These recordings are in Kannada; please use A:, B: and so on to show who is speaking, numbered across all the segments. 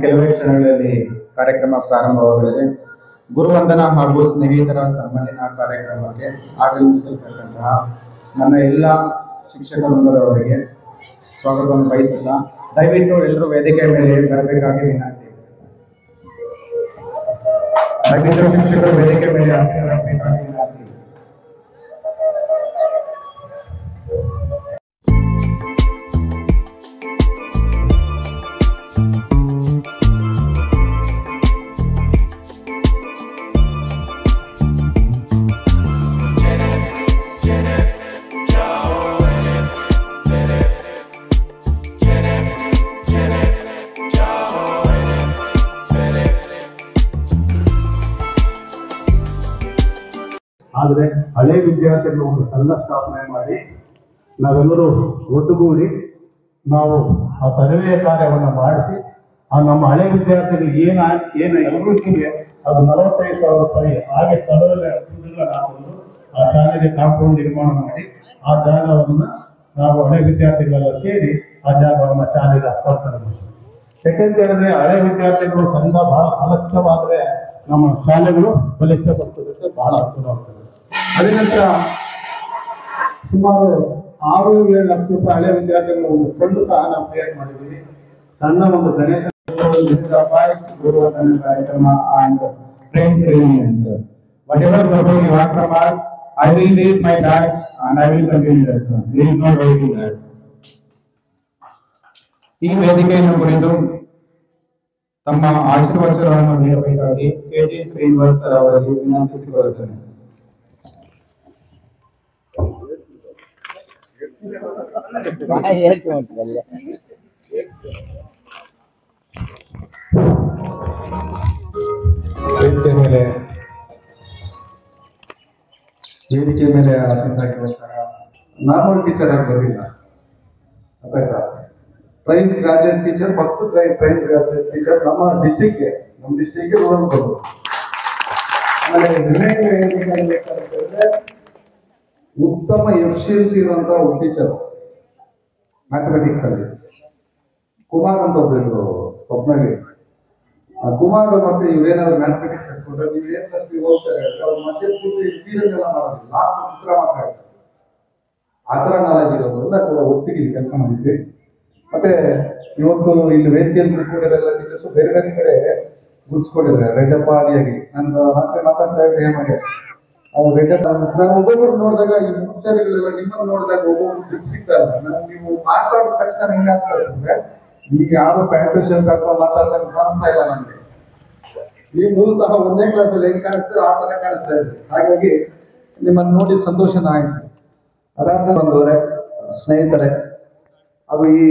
A: ಕೆಲವೇ ಕ್ಷಣಗಳಲ್ಲಿ ಕಾರ್ಯಕ್ರಮ ಪ್ರಾರಂಭವಾಗಲಿದೆ. ಗುರುವಂದನಾ ಹಾಗೂ ಸ್ನೇಹಿತರ ಸನ್ಮಾನ ಕಾರ್ಯಕ್ರಮಕ್ಕೆ ಆಗಮಿಸಿರ್ತಕ್ಕಂತಹ ನನ್ನ ಎಲ್ಲ ಶಿಕ್ಷಕ ವೃಂದದವರಿಗೆ ಸ್ವಾಗತವನ್ನು ಬಯಸುತ್ತಾ ದಯವಿಟ್ಟು ಎಲ್ಲರೂ ವೇದಿಕೆ ಮೇಲೆ ಬರಬೇಕಾಗಿ ವಿನಂತಿ. ದಯವಿಟ್ಟು ಶಿಕ್ಷಕರು ವೇದಿಕೆ ಮೇಲೆ ಆಸೀನರಾಗಬೇಕಾಗಿ ವಿನಂತಿ.
B: ಆದರೆ ಹಳೆ ವಿದ್ಯಾರ್ಥಿಗಳು ಒಂದು ಸಂಘ ಸ್ಥಾಪನೆ ಮಾಡಿ ನಾವೆಲ್ಲರೂ ಒಟ್ಟುಗೂಡಿ ನಾವು ಆ ಸರ್ವೆ ಕಾರ್ಯವನ್ನು ಮಾಡಿಸಿ ಆ ನಮ್ಮ ಹಳೆ ವಿದ್ಯಾರ್ಥಿಗಳಿಗೆ ಏನು ಎಲ್ರಿಗಿದೆ ಅದು 45,000 ರೂಪಾಯಿ ಹಾಗೆ ಸ್ಥಳದಲ್ಲೇ ಹಾಕೊಂಡು ಆ ಶಾಲೆಗೆ ಕಾಂಪೌಂಡ್ ನಿರ್ಮಾಣ ಮಾಡಿ ಆ ಜಾಗವನ್ನು ನಾವು ಹಳೆ ವಿದ್ಯಾರ್ಥಿಗಳೆಲ್ಲ ಸೇರಿ ಆ ಜಾಗವನ್ನು ಶಾಲೆಗೆ ಹಸ್ತಾಂತರ ಮಾಡ್ತೀವಿ. ಯಾಕೆಂತ ಹೇಳಿದ್ರೆ ಹಳೆ ವಿದ್ಯಾರ್ಥಿಗಳು ಸಂಘ ಬಹಳ ಬಲಿಷ್ಠವಾದ್ರೆ ನಮ್ಮ ಶಾಲೆಗಳು ಬಲಿಷ್ಠಪಡಿಸೋದಕ್ಕೆ ಬಹಳ ಅನುಕೂಲವಾಗ್ತದೆ. ಅದೇ ನಂತರ ಸುಮಾರು 6-7 ಲಕ್ಷ ರೂಪಾಯಿ ಹಳೆ ವಿದ್ಯಾರ್ಥಿಗಳು ಒಂದು ಫಂಡ್ ಸಹ ನಾವು ಕ್ರಿಯೇಟ್ ಮಾಡಿದ್ದೀವಿ. ಸಣ್ಣ ಒಂದು ಗಣೇಶ
A: ಕಾರ್ಯಕ್ರಮ and friends reunion, sir. Whatever support you want from us, I will leave my batch and I will continue that, sir. There is no doubt in that. ಈ ವೇದಿಕೆಯನ್ನು ಕುರಿತು ತಮ್ಮ ಆಶೀರ್ವಚನವನ್ನು ನೀಡಬೇಕಾಗಿ ಕೆಜಿ ಶ್ರೀನಿವಾಸ್ ಸರ್ ಅವರಿಗೆ ವಿನಂತಿಸಿಕೊಳ್ಳುತ್ತೇನೆ.
B: ವೇದಿಕೆ ಮೇಲೆ ಆಸೀನರಾಗಿರುವಂತಹ ನಾರ್ಮಲ್ ಟೀಚರ್ ಆಗಿ ಬರಲಿಲ್ಲ, ಗೊತ್ತಾಯ್ತಾ? Train graduate teacher, first train graduate teacher ನಮ್ಮ ಡಿಸ್ಟಿಕ್ಗೆ ರೂರಲ್ ಬಂದರು. ಆಮೇಲೆ ಉತ್ತಮ ಎಫಿಷಿಯನ್ಸಿ ಇರುವಂತಹ ಒಂದು ಟೀಚರ್ ಮ್ಯಾಥಮೆಟಿಕ್ಸ್ ಅಲ್ಲಿ ಕುಮಾರ್ ಅಂತ ಒಬ್ಬರು ಸ್ವಪ್ನಗೆ. ಕುಮಾರ್ ಮತ್ತೆ ಇವ್ರೇನಾದ್ರು ಮ್ಯಾಥಮೆಟಿಕ್ಸ್ ಹಾಕೊಂಡ್ರೆ ನೀವು A+B ಅವ್ರು ಮತ್ತೆ ತೀರನ್ನೆಲ್ಲ ಮಾಡೋದಿಲ್ಲ, ಲಾಸ್ಟ್ ಉತ್ತರ ಮಾತ್ರ ಹೇಳ್ತಾರೆ. ಆ ಥರ ನಾಲೆಜ್ ಇರೋದ್ರಿಂದ ಒಟ್ಟಿಗೆ ಕೆಲಸ ಮಾಡಿದ್ವಿ. ಮತ್ತೆ ಇವತ್ತು ಇಲ್ಲಿ ವೇದಿಕೆಯಲ್ಲಿ ಕೂತ್ಕೊಂಡಿರೋಲ್ಲ ಟೀಚರ್ಸ್ ಬೇರೆ ಬೇರೆ ಕಡೆ ಗುರುತಿಸ್ಕೊಂಡಿದ್ದಾರೆ ರೆಡ್ಡಪ್ಪ ಆದಿಯಾಗಿ. ನಾನು ಮತ್ತೆ ಮಾತಾಡ್ತಾ ಇದ್ದೆ ಹೇಗೆ ರೆಡ್ಡಪ್ಪ ನಾನು ಒಬ್ಬೊಬ್ಬರು ನೋಡಿದಾಗ ಈ ಮುಖ್ಯರಿಗಳೆಲ್ಲ ನಿಮ್ಮನ್ನು ನೋಡಿದಾಗ ಒಬ್ಬೊಬ್ರು ಸಿಗ್ತಾರೆ. ನೀವು ಮಾತಾಡಿದ ತಕ್ಷಣ ಹೆಂಗಾಗ್ತದೆ ಅಂದ್ರೆ ಈಗ ಯಾರು ಪ್ಯಾಂಟ್ ಶರ್ಟ್ ಹಾಕೊಂಡು ಮಾತಾಡ್ದಂಗೆ ಕಾಣಿಸ್ತಾ ಇಲ್ಲ ನನಗೆ. ಈ ಮೂಲತಃ 1ನೇ ಕ್ಲಾಸಲ್ಲಿ ಹೆಂಗ್ ಕಾಣಿಸ್ತಾರೆ ಆ ತರ ಕಾಣಿಸ್ತಾ ಇದ್ರಿ. ಹಾಗಾಗಿ ನಿಮ್ಮನ್ನು ನೋಡಿ ಸಂತೋಷನ ಆಯ್ತು. ಅದಾದ ಬಂದವರೇ, ಸ್ನೇಹಿತರೆ ಹಾಗೂ ಈ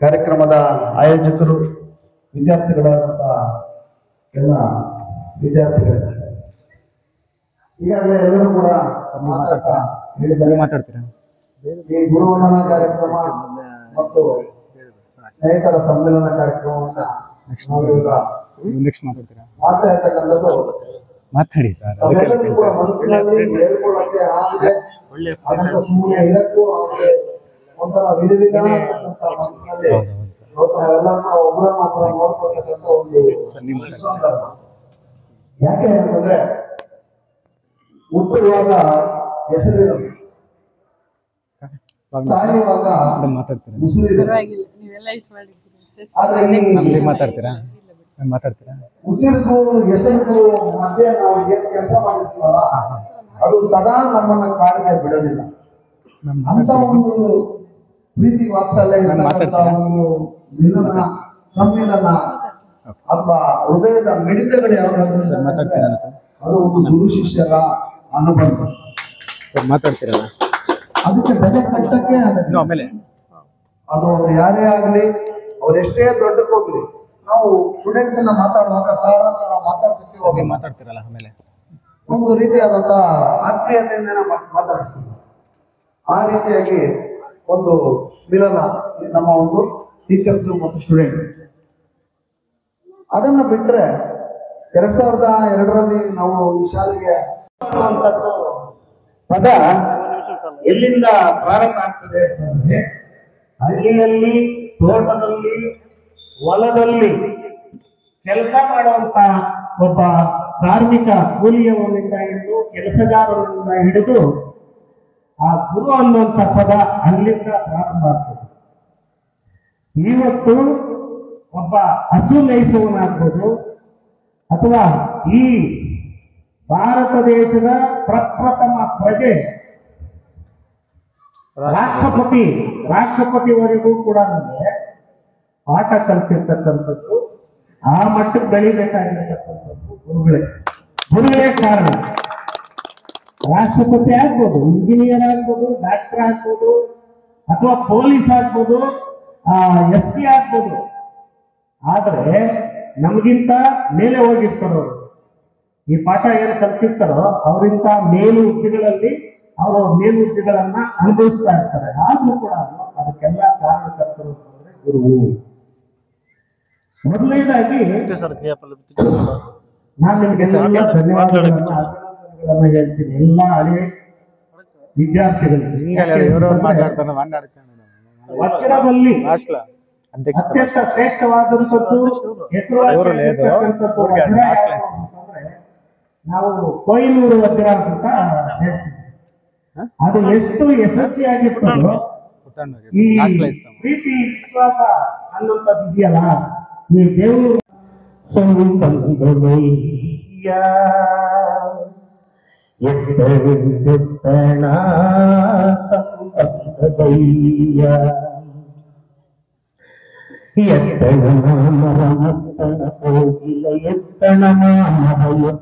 B: ಕಾರ್ಯಕ್ರಮದ ಆಯೋಜಕರು, ವಿದ್ಯಾರ್ಥಿಗಳಾದಂತಹ ಎಲ್ಲ ವಿದ್ಯಾರ್ಥಿಗಳು ಈಗಾಗಲೇ ಎಲ್ಲರೂ ಕೂಡ
A: ಮಾತಾಡ್ತೀರಾ?
B: ಈ ಗುರುವಂದನಾ ಕಾರ್ಯಕ್ರಮ ಮತ್ತು ಸ್ನೇಹಿತರ ಸಮ್ಮೇಳನ ಕಾರ್ಯಕ್ರಮವನ್ನು ಮಾಡ್ತಾ ಇರ್ತಕ್ಕಂಥದ್ದು
A: ಮಾತಾಡಿ ಸರ್.
B: ಕೂಡ ಮನಸ್ಸಿನಲ್ಲಿ ಹೇಳ್ಕೊಳ್ಳಕ್ಕೆ ಆಗಿದೆ. ಅದಕ್ಕೆ ಸುಮ್ಮನೆ ಇದಕ್ಕೂ ಒಂಥರ ವಿಧ ಮನಸ್ಸಿನಲ್ಲಿ ಎಲ್ಲರನ್ನ ಒಬ್ಬರನ್ನೊಬ್ಬರ ನೋಡ್ಕೊಳ್ತಕ್ಕಂಥ ಒಂದು ಯಾಕೆ ಅಂತಂದ್ರೆ ಹುಟ್ಟುವಾಗ ಹೆಸರಿರು, ಸಾಯುವಾಗ ಉಸಿರಿಗೂ ಹೆಸರಿಗೂ ಮಧ್ಯೆ ನಾವು ಏನ್ ಕೆಲಸ ಮಾಡಿರ್ತೀವಲ್ಲ ಅದು ಸದಾ ನಮ್ಮನ್ನ ಕಾಡಿಗೆ ಬಿಡೋದಿಲ್ಲ. ಅಂತ ಒಂದು ಪ್ರೀತಿ ವಾತ್ಸಲ್ಯ ಇರತಕ್ಕಂಥ ಒಂದು ಮಿಲನ, ಸಮ್ಮಿಲನ ಅಥವಾ ಹೃದಯದ ಮಿಡಿತಗಳು ಯಾವ್ದಾದ್ರು ಅದು ಒಂದು ಗುರು ಶಿಷ್ಯರ ಅನುಬಂಧ.
A: ಮಾತಾಡ್ತೀರಲ್ಲ,
B: ಅದಕ್ಕೆ ಬೆಲೆ ಕಟ್ಟಕ್ಕೆ
A: ಆಮೇಲೆ
B: ಅದು ಯಾರೇ ಆಗ್ಲಿ ಅವ್ರೆಷ್ಟೇ ದೊಡ್ಡಕ್ಕೆ ಹೋಗ್ಲಿ, ನಾವು ಸ್ಟೂಡೆಂಟ್ಸ್ ಅನ್ನ ಮಾತಾಡುವಾಗ ಸಾರ್ ಅಂತ ನಾವು ಮಾತಾಡ್ಸಕ್ಕೆ ಹೋಗಿ
A: ಮಾತಾಡ್ತಿರಲ್ಲ ಆಮೇಲೆ
B: ಒಂದು ರೀತಿಯಾದಂತ ಆತ್ಮೀಯತೆಯಿಂದ ಮಾತಾಡಿಸ್ತೀವಿ. ಆ ರೀತಿಯಾಗಿ ಒಂದು ಮಿಲನ ನಮ್ಮ ಒಂದು ಟೀಚರ್ಸ್ ಮತ್ತು ಸ್ಟೂಡೆಂಟ್. ಅದನ್ನ ಬಿಟ್ರೆ 2002ರಲ್ಲಿ ನಾವು ಈ ಶಾಲೆಗೆ ಪದ ಎಲ್ಲಿಂದ ಪ್ರಾರಂಭ ಆಗ್ತದೆ ಅಂತಂದ್ರೆ ಹಳ್ಳಿಯಲ್ಲಿ, ತೋಟದಲ್ಲಿ, ಹೊಲದಲ್ಲಿ
C: ಕೆಲಸ ಮಾಡುವಂತ ಒಬ್ಬ ಕಾರ್ಮಿಕ ಕೂಲಿಯವನಿಂದ ಹಿಡಿದು ಕೆಲಸಗಾರನಿಂದ ಹಿಡಿದು ಆ ಗುರು ಅನ್ನುವಂಥ ಪದ ಅಲ್ಲಿಂದ ಪ್ರಾರಂಭ ಆಗ್ತದೆ. ಇವತ್ತು ಒಬ್ಬ ಹಸು ಮೇಯಿಸುವನಾಗ್ಬೋದು ಅಥವಾ ಈ ಭಾರತ ದೇಶದ ಪ್ರಪ್ರಥಮ ಪ್ರಜೆ ರಾಷ್ಟ್ರಪತಿವರೆಗೂ ಕೂಡ ನಮಗೆ ಪಾಠ ಕಲಿಸಿರ್ತಕ್ಕಂಥದ್ದು, ಆ ಮಟ್ಟಕ್ಕೆ ಬೆಳಿಬೇಕಾಗಿರ್ತಕ್ಕಂಥದ್ದು ಗುರುಗಳೇ ಕಾರಣ. ರಾಷ್ಟ್ರಪತಿ ಆಗ್ಬೋದು, ಇಂಜಿನಿಯರ್ ಆಗ್ಬೋದು, ಡಾಕ್ಟರ್ ಆಗ್ಬೋದು, ಅಥವಾ ಪೊಲೀಸ್ ಆಗ್ಬೋದು, SP ಆಗ್ಬೋದು. ಆದ್ರೆ ನಮಗಿಂತ ಮೇಲೆ ಹೋಗಿರ್ತಾರೋ ಈ ಪಾಠ ಏನು ಕಲಿಸಿರ್ತಾರೋ ಅವರಿಂದ ಮೇಲು ಹುದ್ದೆಗಳಲ್ಲಿ ಅವರು ಮೇಲು ಹುದ್ದೆಗಳನ್ನ ಅನುಭವಿಸ್ತಾ ಇರ್ತಾರೆ. ಆದ್ರೂ ಕೂಡ ಅದಕ್ಕೆಲ್ಲ ಕಾರಣಕರ್ತರು ಅಂತಂದ್ರೆ ಗುರು. ಮೊದಲನೇದಾಗಿ ನಾನು ನಿಮಗೆ ಧನ್ಯವಾದಗಳನ್ನ ಹೇಳ್ತೀನಿ ಎಲ್ಲ ಹಳೆ ವಿದ್ಯಾರ್ಥಿಗಳಿಗೆ. ವಜ್ರದಲ್ಲಿ ಅತ್ಯಂತ ಶ್ರೇಷ್ಠವಾದಂಥದ್ದು ನಾವು ಕೊಯ್ನೂರು ವಜ್ರ ಅಂತ ಹೇಳ್ತೀವಿ. ಅದು ಎಷ್ಟು ಯಶಸ್ವಿಯಾಗಿರ್ತದೋ ಈ ಪ್ರೀತಿ ವಿಶ್ವಾಸ ಅನ್ನುವಂಥದ್ದು ಇದೆಯಲ್ಲ, ಈ ದೇವರು ಸಂಬಂಧವಯ್ಯ ಎತ್ತಣ ಸಂಬಂಧವಯ್ಯ ಎತ್ತಣ ಮಾಮರ ಎತ್ತಣ ಕೋಗಿಲೆ ಎತ್ತಣ ಮಾಮರ ಎತ್ತಣ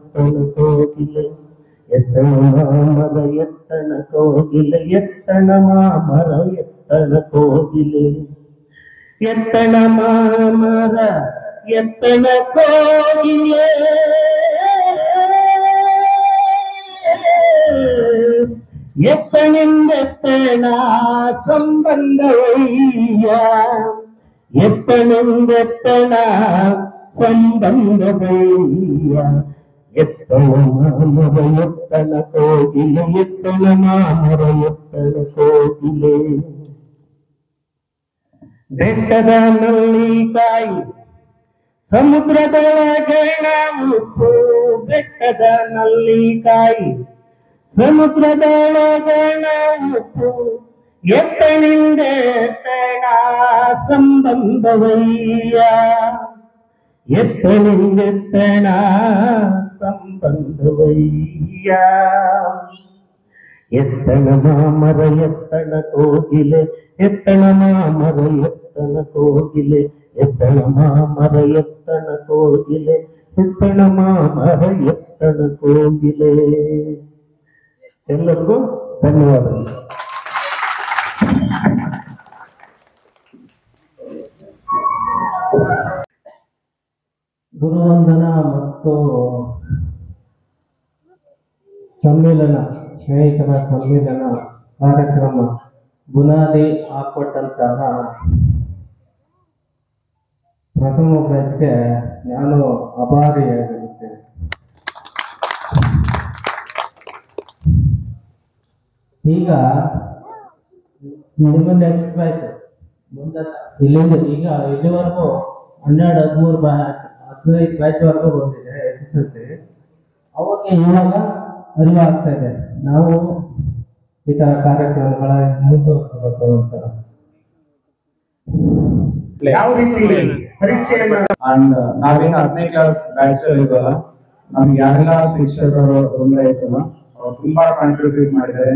C: ಕೋಗಿಲೆ ಎತ್ತಣ ಮಾಮರ ಎತ್ತಣ ಕೋಗಿಲೆ ಎತ್ತಣ ಮಾಮರ ಎತ್ತಣ ಕೋಗಿಲೆ ಎತ್ತಣ ಮಾಮರ ಎತ್ತಣ ಕೋಗಿಲೆ ಎತ್ತಣಿಂದೆತ್ತಣ ಸಂಬಂಧವಯ್ಯ ಎತ್ತಣಿಂದೆತ್ತಣ ಸಂಬಂಧವಯ್ಯ ಎತ್ತಣ ಮಾಮರ ಎತ್ತಣ ಕೋಗಿಲೆ ಎತ್ತಣ ಮಾಮರ ಎತ್ತಣ ಕೋಗಿಲೆ ಬೆಟ್ಟದ ನಲ್ಲಿಕಾಯಿ ಸಮುದ್ರದೊಳಗಣ ಉಪ್ಪು ಬೆಟ್ಟದ ನಲ್ಲಿಕಾಯಿ ಸಮುದ್ರದೊಳಗಣ ಉಪ್ಪು ಎತ್ತಣಿಂದ ಎತ್ತಣ ಸಂಬಂಧವಯ್ಯ ಎತ್ತಣಿಂದೆತ್ತಣ ಸಂಬಂಧವಯ್ಯ ಎತ್ತಣ ಮಾಮರ ಎತ್ತಣ ಕೋಗಿಲೆ ಎತ್ತಣ ಮಾಮರ ಎತ್ತಣ ಕೋಗಿಲೆ ಎತ್ತಣ ಮಾಮರ ಎತ್ತಣ ಕೋಗಿಲೆ ಎತ್ತಣ ಮಾಮರ ಎತ್ತಣ ಕೋಗಿಲೆ. ಎಲ್ಲರಿಗೂ ಧನ್ಯವಾದಗಳು. ಗುರುವಂದನ ಮತ್ತು ಸಮ್ಮೇಳನ, ಸ್ನೇಹಿತರ ಸಮ್ಮೇಳನ ಕಾರ್ಯಕ್ರಮ ಬುನಾದಿ ಹಾಕೊಟ್ಟಂತಹ ಪ್ರಥಮ ಬ್ಯಾಚ್ಗೆ ನಾನು ಅಭಾರಿಯಾಗಿರುತ್ತೇನೆ. ಈಗ ನಿಮ್ಮ ನೆಕ್ಸ್ಟ್ ಬ್ಯಾಚ್ ಮುಂದೆ ಇಲ್ಲಿಂದ ಈಗ ಇಲ್ಲಿವರೆಗೂ 12, 13, 15 ಬ್ಯಾಚ್ವರೆಗೂ ಬಂದಿದೆ SSLC. ಅವಾಗ ಇವಾಗ ಅರಿವಾಗ್ತಾ ಇದೆ ನಾವು ಈ ತರ ಕಾರ್ಯಕ್ರಮಗಳ ಮುಂದುವರಿಸಬೇಕು ಅಂತ. ಯಾವ ರೀತಿ ಪರೀಕ್ಷೆಯನ್ನ
A: ನಾವೇನು 10ನೇ ಕ್ಲಾಸ್ ಬ್ಯಾಚ್ ಇರೋಲ್ಲ, ನಮ್ಗೆ ಯಾರೆಲ್ಲ ಶಿಕ್ಷಕರು ಐತಲ್ಲ ಅವ್ರು ತುಂಬಾ ಕಾಂಟ್ರಿಬ್ಯೂಟ್ ಮಾಡಿದ್ದಾರೆ.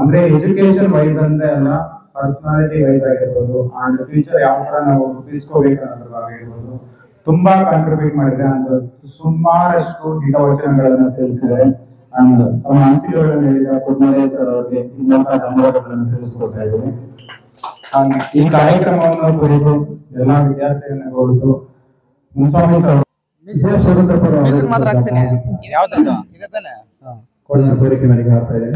A: ಅಂದ್ರೆ ಎಜುಕೇಶನ್ ವೈಸ್ ಅಂತ ಅಲ್ಲ, ಪರ್ಸನಾಲಿಟಿ ವೈಸ್ ಆಗಿರ್ಬೋದು ಅಂಡ್ ಫ್ಯೂಚರ್ ಯಾವ ತರ ನಾವು ರೂಪಿಸ್ಕೋಬೇಕು ಅನ್ನೋದ್ರಾಗಿರ್ಬೋದು ತುಂಬಾ ಕಾಂಟ್ರಿಬ್ಯೂಟ್ ಮಾಡಿದ್ರೆ ಅಂತ ಸುಮಾರಷ್ಟು ಹಿತವಚನಗಳನ್ನ ತಿಳಿಸಿದ್ದಾರೆ. ಅಂಡ್ ತಮ್ಮ ಅನಿಸಿಕೆಗಳನ್ನು ಹೇಳಿದ ಕುಡ್ಮಲೆ ಸರ್ ಅವರಿಗೆ ಇನ್ನೊಂದು ಧನ್ಯವಾದಗಳನ್ನು ತಿಳಿಸ್ಕೊಡ್ತಾ ಇದ್ದೀನಿ. ಈ ಕಾರ್ಯಕ್ರಮವನ್ನು ಕುರಿತು ಎಲ್ಲಾ ವಿದ್ಯಾರ್ಥಿಗಳನ್ನ ಕುರಿತು ಮುನ್ಸ್ವಾಮಿ ಸರ್ ಕೋರಿಕೆ ನನಗೆ ಆಗ್ತಾ ಇದೆ.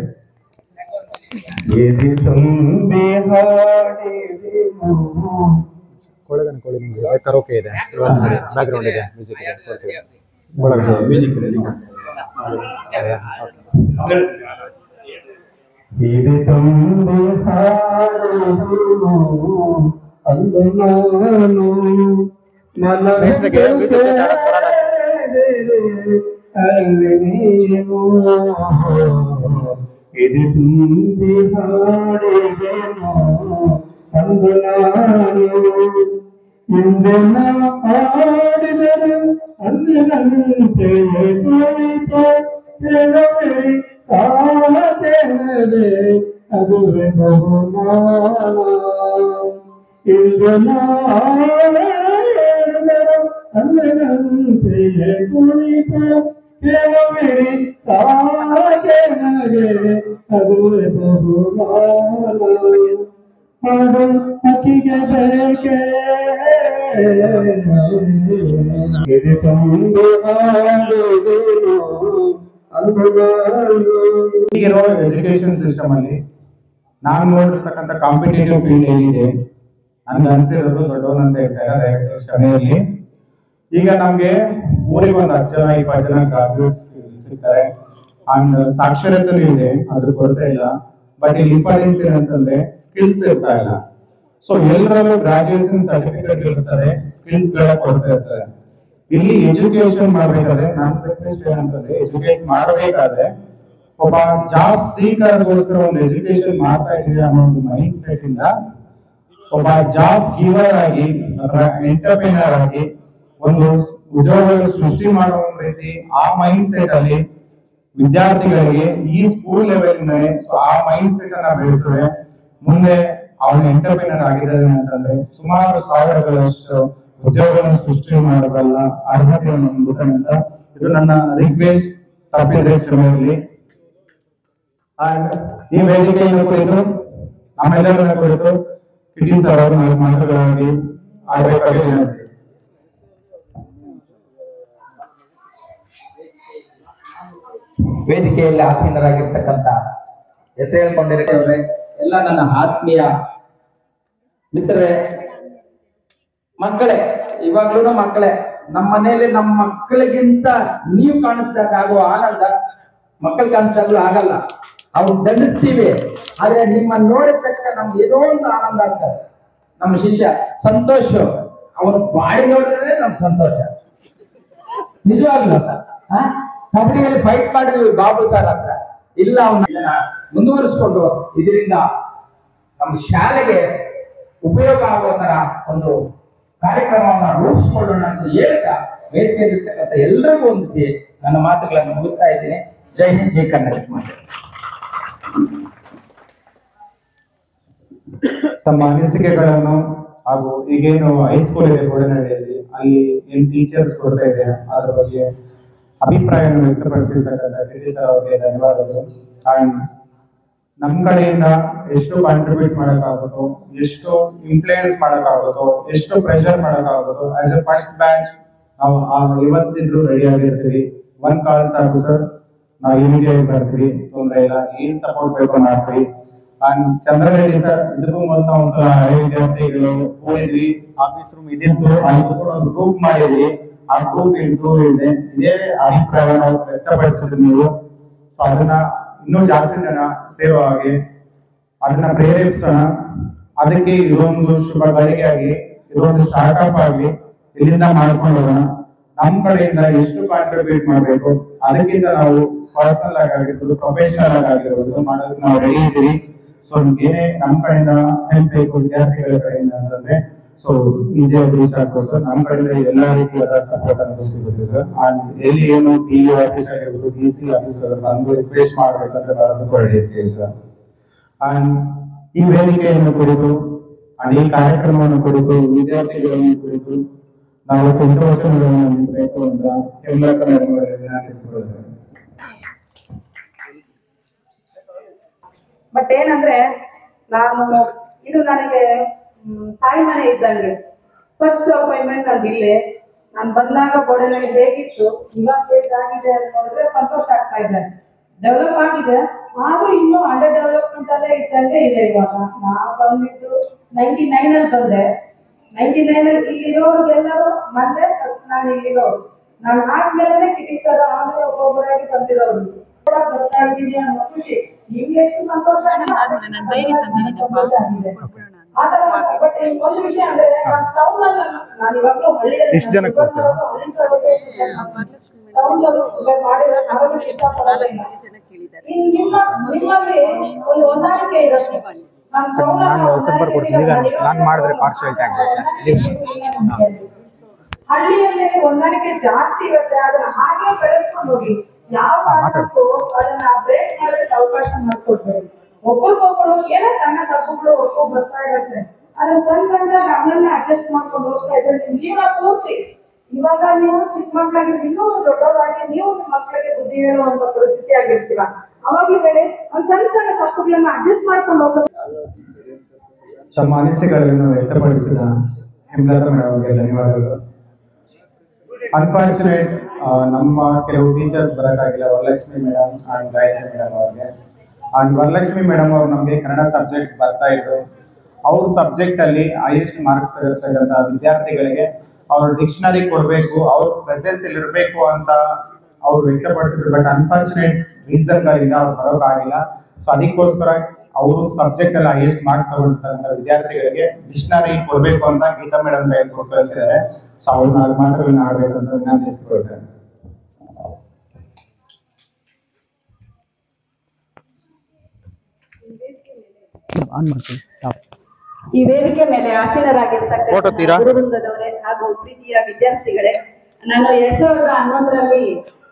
D: ಕರೋಕೆ ಇದೆ, ಬ್ಯಾಕ್ ಗ್ರೌಂಡ್ ಇದೆ, ಮ್ಯೂಸಿಕ್ ಇದೆ,
C: ಇದು ತಂದೆ ಹಾಡು ಅಂದನಾನು
D: ಮೇಷ್ಟ್ರಿಗೆ ಮೀಸೆ ಬರೋಣ
C: ಇದು ತುಂಬಿ ಹಾಡಿದೆನು ಅಂದು ನಾನು ಇಂದೆನ ಹಾಡಿದರು ಅಂದಿನಂತೆ ಕುಳಿತು ಕೆಲವರಿ ಸಾಲತೆನದೆ ಅದುವೆ ಬಹುಮಾನ ಇಂದೆನ ಹಾಡಿದರು ಅಂದಿನಂತೆ ಕುಳಿತು ಕೆಲವರಿ ಸಾಲತೆನದೆ ಅದುವೆ ಬಹುಮಾನ ಹಾಡು ಅಕ್ಕಿಗೆ ಬೇಕೆ ಇದು ತುಂಬಿ ಹಾಡುವೆನು
A: ಈಗಿರೋ ಎಜುಕೇಶನ್ ಸಿಸ್ಟಮ್ ಅಲ್ಲಿ ನಾನು ನೋಡಿರ್ತಕ್ಕಂಥ ಕಾಂಪಿಟೇಟಿವ್ ಫೀಲ್ಡ್ ಏನಿದೆ ನನ್ಗೆ ಅನ್ಸಿರೋದು ದೊಡ್ಡವನಂತ ಹೇಳ್ತಾರೆ ಕ್ಷಮೆಯಲ್ಲಿ. ಈಗ ನಮ್ಗೆ ಊರಿಗೆ ಒಂದು 10 ಜನ 20 ಜನ ಗ್ರಾಜುಯೇಟ್ಸ್ ಸಿಗ್ತಾರೆ ಅಂಡ್ ಸಾಕ್ಷರತೆನೂ ಇದೆ, ಅದ್ರ ಕೊರತೆ ಇಲ್ಲ. ಬಟ್ ಇಲ್ಲಿ ಇಂಪಾರ್ಟೆನ್ಸ್ ಏನಂತಂದ್ರೆ ಸ್ಕಿಲ್ಸ್ ಇರ್ತಾ ಇಲ್ಲ. ಸೊ ಎಲ್ಲರಲ್ಲೂ ಗ್ರಾಜುಯೇಷನ್ ಸರ್ಟಿಫಿಕೇಟ್ ಇರ್ತದೆ, ಸ್ಕಿಲ್ಸ್ ಗಳ ಕೊರತೆ ಇರ್ತದೆ. ಇಲ್ಲಿ ಎಜುಕೇಶನ್ ಮಾಡ್ಬೇಕಾದ್ರೆ ನಾನು ರಿಕ್ವೆಸ್ಟ್ ಏನಂತಂದ್ರೆ ಎಜುಕೇಟ್ ಮಾಡಬೇಕಾದ್ರೆ ಒಬ್ಬ ಜಾಬ್ ಸೀಕರ್ಗೋಸ್ಕರ ಒಂದು ಎಜುಕೇಶನ್ ಮಾಡ್ತಾ ಇದೀವಿ ಅನ್ನೋ ಒಂದು ಮೈಂಡ್ ಸೆಟ್ ಇಂದ ಒಬ್ಬ ಜಾಬ್ ಗಿವರ್ ಆಗಿ ಅಥವಾ ಎಂಟರ್ಪ್ರಿನರ್ ಆಗಿ ಒಂದು ಉದ್ಯೋಗಗಳ ಸೃಷ್ಟಿ ಮಾಡೋ ಒಂದು ರೀತಿ ಆ ಮೈಂಡ್ ಸೆಟ್ ಅಲ್ಲಿ ವಿದ್ಯಾರ್ಥಿಗಳಿಗೆ ಈ ಸ್ಕೂಲ್ ಲೆವೆಲ್ ಇಂದಾನೆ ಆ ಮೈಂಡ್ ಸೆಟ್ ಅನ್ನ ಬೆಳೆಸಿದ್ರೆ ಮುಂದೆ ಅವನು ಎಂಟರ್ಪ್ರಿನರ್ ಆಗಿದ್ದಾನೆ ಅಂತಂದ್ರೆ ಸುಮಾರು ಸಾವಿರಗಳಷ್ಟು ಉದ್ಯೋಗಗಳನ್ನು ಸೃಷ್ಟಿ ಮಾಡಬಲ್ಲ ಅರ್ಹತೆಯನ್ನು ಹೊಂದುತ್ತಾನೆ ಅಂತ ಇದು ನನ್ನ ರಿಕ್ವೆಸ್ಟ್. ತಪ್ಪಿದ್ರೆ ಕ್ಷಮೆ ಇರಲಿ. ಈ ವೇದಿಕೆಯನ್ನು ಕುರಿತು ನಮ್ಮೆಲ್ಲರನ್ನ ಕುರಿತು ಕಿಟಿ ಸರ್ ಅವರು 4 ಮಾತುಗಳಾಗಿ ಆಡಬೇಕಾಗಿ ವಿನಂತಿ.
E: ವೇದಿಕೆಯಲ್ಲಿ ಆಸೀನರಾಗಿರ್ತಕ್ಕಂಥ ಹೆಸರು ಹೇಳ್ಕೊಂಡಿರ್ತೇವೆ ಎಲ್ಲ ನನ್ನ ಆತ್ಮೀಯ ಮಿತ್ರರೇ, ಮಕ್ಕಳೇ, ಇವಾಗ್ಲೂ ಮಕ್ಕಳೇ, ನಮ್ಮ ಮನೆಯಲ್ಲಿ ನಮ್ಮ ಮಕ್ಕಳಿಗಿಂತ ನೀವು ಕಾಣಿಸ್ದಾಗ ಆಗುವ ಆನಂದ ಮಕ್ಕಳು ಕಾಣಿಸ್ದಾಗ್ಲೂ ಆಗಲ್ಲ. ಅವ್ರು ದಂಡಿಸ್ತೀವಿ, ಆದ್ರೆ ನಿಮ್ಮ ನೋಡಿದ ತಕ್ಷಣ ನಮ್ಗೆ ಏನೋ ಒಂದು ಆನಂದ ಆಗ್ತದೆ. ನಮ್ಮ ಶಿಷ್ಯ ಸಂತೋಷ, ಅವನು ಬಾಡಿ ನೋಡಿದ್ರೆ ನಮ್ಗೆ ಸಂತೋಷ ನಿಜವಾಗ್ಲೂ. ಕಬಡ್ಡಿಯಲ್ಲಿ ಫೈಟ್ ಮಾಡಿದ್ವಿ ಬಾಬು ಸರ್ ಹತ್ರ, ಇಲ್ಲ ಅವನ್ನ ಮುಂದುವರಿಸ್ಕೊಂಡು ಇದರಿಂದ ನಮ್ಮ ಶಾಲೆಗೆ ಉಪಯೋಗ ಆಗುವ ತರ ಒಂದು ಕಾರ್ಯಕ್ರಮವನ್ನು ರೂಪಿಸಿಕೊಳ್ಳೋಣ ಅಂತ ಹೇಳ್ತಾ ವೇದಿಕೆಯಲ್ಲಿರ್ತಕ್ಕಂಥ ಎಲ್ಲರಿಗೂ ಹೊಂದಿಸಿ ನನ್ನ ಮಾತುಗಳನ್ನು ಮುಗಿಸ್ತಾ ಇದ್ದೀನಿ. ಜೈ ಹಿಂದ್, ಜೈ ಕರ್ನಾಟಕ.
A: ತಮ್ಮ ಅನಿಸಿಕೆಗಳನ್ನು ಹಾಗೂ ಈಗೇನು ಹೈಸ್ಕೂಲ್ ಇದೆ ಗೋಡನಹಳ್ಳಿಯಲ್ಲಿ, ಅಲ್ಲಿ ಏನ್ ಟೀಚರ್ಸ್ ಕೊಡ್ತಾ ಇದೆ ಅದ್ರ ಬಗ್ಗೆ ಅಭಿಪ್ರಾಯವನ್ನು ವ್ಯಕ್ತಪಡಿಸಿರ್ತಕ್ಕಂಥ ಕಿಟಿ ಸರ್ ಅವರಿಗೆ ಧನ್ಯವಾದಗಳು. ಅಂಡ್ ನಮ್ಮ ಕಡೆಯಿಂದ ಎಷ್ಟು ಕಾಂಟ್ರಿಬ್ಯೂಟ್ ಮಾಡೋಕ್ಕಾಗುತ್ತೋ, ಎಷ್ಟು ಇನ್ಫ್ಲೂಯೆನ್ಸ್ ಮಾಡೋಕ್ಕಾಗುತ್ತೋ, ಎಷ್ಟು ಪ್ರೆಷರ್ ಮಾಡೋಕ್ಕಾಗುತ್ತೋ ಆಸ್ ಎ ಫಸ್ಟ್ ಬ್ಯಾಚ್ ನಾವು ಇವತ್ತಿದ್ರು ರೆಡಿ ಆಗಿರ್ತೀವಿ. 1 ಕಾಲ್ ಸಾಕು ಸರ್, ನಾವು ಇಮಿಡಿಯೇಟ್ ಬರ್ತೀವಿ, ತೊಂದರೆ ಇಲ್ಲ. ಏನ್ ಸಪೋರ್ಟ್ ಬೇಕು ಮಾಡ್ತೀವಿ. ಅಂಡ್ ಚಂದ್ರರೆಡ್ಡಿ ಸರ್, ಇದಕ್ಕೂ ಮೊದಲು ಒಂದ್ಸಲ ಹಳೆ ವಿದ್ಯಾರ್ಥಿಗಳು ಕೂಡಿದ್ವಿ, ಆಫೀಸ್ ರೂಮ್ ಇದಿತ್ತು, ಅದು ಕೂಡ ಒಂದು ಗ್ರೂಪ್ ಮಾಡಿದ್ವಿ. ಆ ಗ್ರೂಪ್ ಇಂಪ್ರೂವ್ ಇದೆ, ಇದೇ ಅಭಿಪ್ರಾಯವನ್ನು ವ್ಯಕ್ತಪಡಿಸಿದ್ರಿ ನೀವು. ಸೊ ಅದನ್ನ ಇನ್ನೂ ಜಾಸ್ತಿ ಜನ ಸೇರೋ ಹಾಗೆ ಅದನ್ನ ಪ್ರೇರೇಪಿಸೋಣ. ಅದಕ್ಕೆ ಇದೊಂದು ಶುಭ ಗಳಿಗೆ ಆಗಲಿ, ಇದೊಂದು ಸ್ಟಾರ್ಟ್ಅಪ್ ಆಗಲಿ, ಇಲ್ಲಿಂದ ಮಾಡ್ಕೊಂಡು ಹೋಗೋಣ. ನಮ್ಮ ಕಡೆಯಿಂದ ಎಷ್ಟು ಕಾಂಟ್ರಿಬ್ಯೂಟ್ ಮಾಡಬೇಕು ಅದಕ್ಕಿಂತ ನಾವು ಪರ್ಸನಲ್ ಆಗಿರ್ಬೋದು, ಪ್ರೊಫೆಷನಲ್ ಆಗಿರ್ಬೋದು ಮಾಡೋದಕ್ಕೆ ನಾವು ರೆಡಿ ಇದ್ದೀವಿ. ಸೊ ಏನೇ ನಮ್ಮ ಕಡೆಯಿಂದ ಹೆಲ್ಪ್ ಬೇಕು ವಿದ್ಯಾರ್ಥಿಗಳ ಕಡೆಯಿಂದ ಅಂತಂದ್ರೆ ಸೊ ಈಸಿಯಾಗಿ ರೀಚ್ ಆಗ್ಬೋದು ಸರ್. ನಮ್ಮ ಕಡೆಯಿಂದ ಎಲ್ಲಾ ರೀತಿಯಾದ ಸಪೋರ್ಟ್ ಅನ್ನು ಸಿಗುತ್ತೆ ಸರ್. ಅಂಡ್ ಎಲ್ಲಿ ಏನು PU ಆಫೀಸ್ ಆಗಿರ್ಬೋದು, DC ಆಫೀಸ್ ಬಂದು ರಿಕ್ವೆಸ್ಟ್ ಮಾಡ್ಬೇಕಂದ್ರೆ ಬರೋದಕ್ಕೂ ರೆಡಿ ಇರ್ತೀವಿ ಸರ್. ಅಂಡ್ ಈ ವೇದಿಕೆಯನ್ನು ಕುರಿತು ಅಂಡ್ ಈ ಕಾರ್ಯಕ್ರಮವನ್ನು ಕುರಿತು ವಿದ್ಯಾರ್ಥಿಗಳನ್ನು ಕುರಿತು ನಾವು ಇಂಟ್ರೋಡಕ್ಷನ್ಗಳನ್ನು ನೀಡಬೇಕು ಅಂತ ಹೇಮಲತಾ ಮೇಡಮ್ ಅವರಿಗೆ ವಿನಂತಿಸಿಕೊಳ್ಳುತ್ತೇವೆ.
F: ಬಟ್ ಏನಂದ್ರೆ ಇದು ನನಗೆ ತಾಯಿ ಮನೆ ಇದ್ದಂಗೆ. ಫಸ್ಟ್ ಅಪಾಯಿಂಟ್ಮೆಂಟ್ ಅದಿಲ್ಲೇ ನಾನು ಬಂದಾಗ ಬೋಡನಲ್ಲಿ ಹೇಗಿತ್ತು, ಇವಾಗ ಹೇಗಾಗಿದೆ ಅಂತ ನೋಡಿದ್ರೆ ಸಂತೋಷ ಆಗ್ತಾ ಇದೆ. ಡೆವಲಪ್ ಆಗಿದೆ, ಆದ್ರೂ ಇನ್ನೂ ಅಂಡರ್ ಡೆವಲಪ್ಮೆಂಟ್ ಅಲ್ಲೇ ಇದ್ದಂಗೆ ಇದೆ. ಇವಾಗ ನಾವು ಬಂದಿದ್ದು 99 ಅಲ್ಲಿ ಬಂದೆ. 99 ಅಲ್ಲಿ ಇಲ್ಲಿರೋರಿಗೆಲ್ಲರೂ ನಂದೇ ಫಸ್ಟ್. ನಾನು ಇಲ್ಲಿರೋರು, ನಾನು ಆದ್ಮೇಲೆ ಕಿಟಿ ಸರ್ ಆಮೇಲೆ ಒಬ್ಬೊಬ್ಬರಾಗಿ ಬಂದಿರೋರು ಗೊತ್ತಾಗಿದೆಯಾ ಅನ್ನೋ ಖುಷಿ. ನಿಮ್ಗೆ ಎಷ್ಟು ಸಂತೋಷ ಆಗಿದೆ. ಆ ತರ ಬಟ್ ಒಂದು ವಿಷಯ ಅಂದ್ರೆ ಟೌನ್ ಅಲ್ಲಿ ನಾನು ಇವಾಗಲೂ ಹಳ್ಳಿಯಲ್ಲಿ
D: ಎಷ್ಟು ಜನಕ್ಕೆ ಕೊಡ್ತೀರಾ?
F: ಮಾಡಿದ್ರೆ ನಾವೇನು ಇಷ್ಟಪಡೋಲ್ಲ. ನಿಮ್ಮಲ್ಲಿ ಒಂದು ಹೊಂದಾಣಿಕೆ ಇರುತ್ತೆ.
D: ನಾನು ಹೆಸರು ಬರ್ಕೊಡ್ತೀನಿ, ಈಗ ನಾನು ಮಾಡಿದ್ರೆ ಪಾರ್ಶಿಯಾಲಿಟಿ ಆಗ್ಬಿಡುತ್ತೆ.
F: ಹಳ್ಳಿಯಲ್ಲಿ ಹೊಂದಾಣಿಕೆ ಜಾಸ್ತಿ ಇರುತ್ತೆ, ಅದನ್ನ ಹಾಗೆ ಬೆಳೆಸ್ಕೊಂಡು ಹೋಗಿ ಯಾವ ಕಾರಣಕ್ಕೂ ಅದನ್ನ ಬ್ರೇಕ್ ಮಾಡೋದಕ್ಕೆ ಅವಕಾಶ ಮಾಡ್ಕೊಡ್ಬೇಡಿ. ಒಬ್ಬರಿಗೊಬ್ಬರು ಏನೋ ಸಣ್ಣ ತಪ್ಪುಗಳು ಒಬ್ಬರು ಬರ್ತಾ ಇರುತ್ತೆ, ಅದನ್ನ ಸಣ್ಣ ಅವನ್ನೆಲ್ಲ ಅಡ್ಜಸ್ಟ್ ಮಾಡ್ಕೊಂಡು ಹೋಗ್ತಾ ಇದ್ರೆ ನಿಮ್ ಜೀವನ ಪೂರ್ತಿ. ಇವಾಗ ನೀವು ಚಿಕ್ಕ ಮಕ್ಕಳಿಗೆ ಇನ್ನೂ ದೊಡ್ಡವರಾಗಿ ನೀವು ನಿಮ್ಮ ಮಕ್ಕಳಿಗೆ ಬುದ್ಧಿ ಹೇಳುವಂತ ಪರಿಸ್ಥಿತಿ ಆಗಿರ್ತೀರ. ಅವಾಗಲೂ ಬೇರೆ ಒಂದ್ ಸಣ್ಣ ಸಣ್ಣ ತಪ್ಪುಗಳನ್ನ ಅಡ್ಜಸ್ಟ್ ಮಾಡ್ಕೊಂಡು ಹೋಗೋದು.
A: ತಮ್ಮ ಅನಿಸಿಕೆಗಳನ್ನು ವ್ಯಕ್ತಪಡಿಸಿದ ಹೇಮಲತಾ ಮೇಡಮ್ ಅವರಿಗೆ ಧನ್ಯವಾದಗಳು. ಅನ್ಫಾರ್ಚುನೇಟ್ ನಮ್ಮ ಕೆಲವು ಟೀಚರ್ಸ್ ಬರೋಕ್ಕಾಗಿಲ್ಲ, Varalakshmi madam and Gayatri madam ಅವ್ರಿಗೆ. ಅಂಡ್ ವರಲಕ್ಷ್ಮಿ ಮೇಡಮ್ ಅವ್ರು ನಮಗೆ ಕನ್ನಡ ಸಬ್ಜೆಕ್ಟ್ ಬರ್ತಾ ಇದ್ರು. ಅವ್ರ ಸಬ್ಜೆಕ್ಟಲ್ಲಿ ಹೈಯೆಸ್ಟ್ ಮಾರ್ಕ್ಸ್ ತೆಗೆದಿರ್ತಕ್ಕಂಥ ವಿದ್ಯಾರ್ಥಿಗಳಿಗೆ ಅವರು ಡಿಕ್ಷನರಿ ಕೊಡಬೇಕು, ಅವ್ರ ಪ್ರೆಸೆನ್ಸ್ ಇಲ್ಲಿ ಇರಬೇಕು ಅಂತ ಅವ್ರು ವ್ಯಕ್ತಪಡಿಸಿದ್ರು. ಬಟ್ ಅನ್ಫಾರ್ಚುನೇಟ್ ರೀಸನ್ಗಳಿಂದ ಅವ್ರು ಬರೋಕ್ಕಾಗಿಲ್ಲ. ಸೊ ಅದಕ್ಕೋಸ್ಕರ ಅವರು ಸಬ್ಜೆಕ್ಟ್ ಅಲ್ಲಿ ಹೈಯೆಸ್ಟ್ ಮಾರ್ಕ್ಸ್ ತಗೊಂಡಿರ್ತಕ್ಕಂಥ ವಿದ್ಯಾರ್ಥಿಗಳಿಗೆ ಡಿಕ್ಷನರಿ ಕೊಡಬೇಕು ಅಂತ ಗೀತಾ ಮೇಡಮ್ ಕೊಟ್ಟು ಕಳಿಸಿದ್ದಾರೆ. ಸೊ ಅವ್ರು 4 ಮಾತುಗಳನ್ನ ಆಡಬೇಕು ಅಂತ ವಿನಂತಿಸಿಕೊಳ್ತೇನೆ.
F: ಈ ವೇದಿಕೆ ಮೇಲೆ ಆಸೀನರಾಗಿರ್ತಕ್ಕಂಥ ಗುರುವೃಂದದವರೇ ಹಾಗೂ ಪ್ರೀತಿಯ ವಿದ್ಯಾರ್ಥಿಗಳೇ, ನಾನು 2011ರಲ್ಲಿ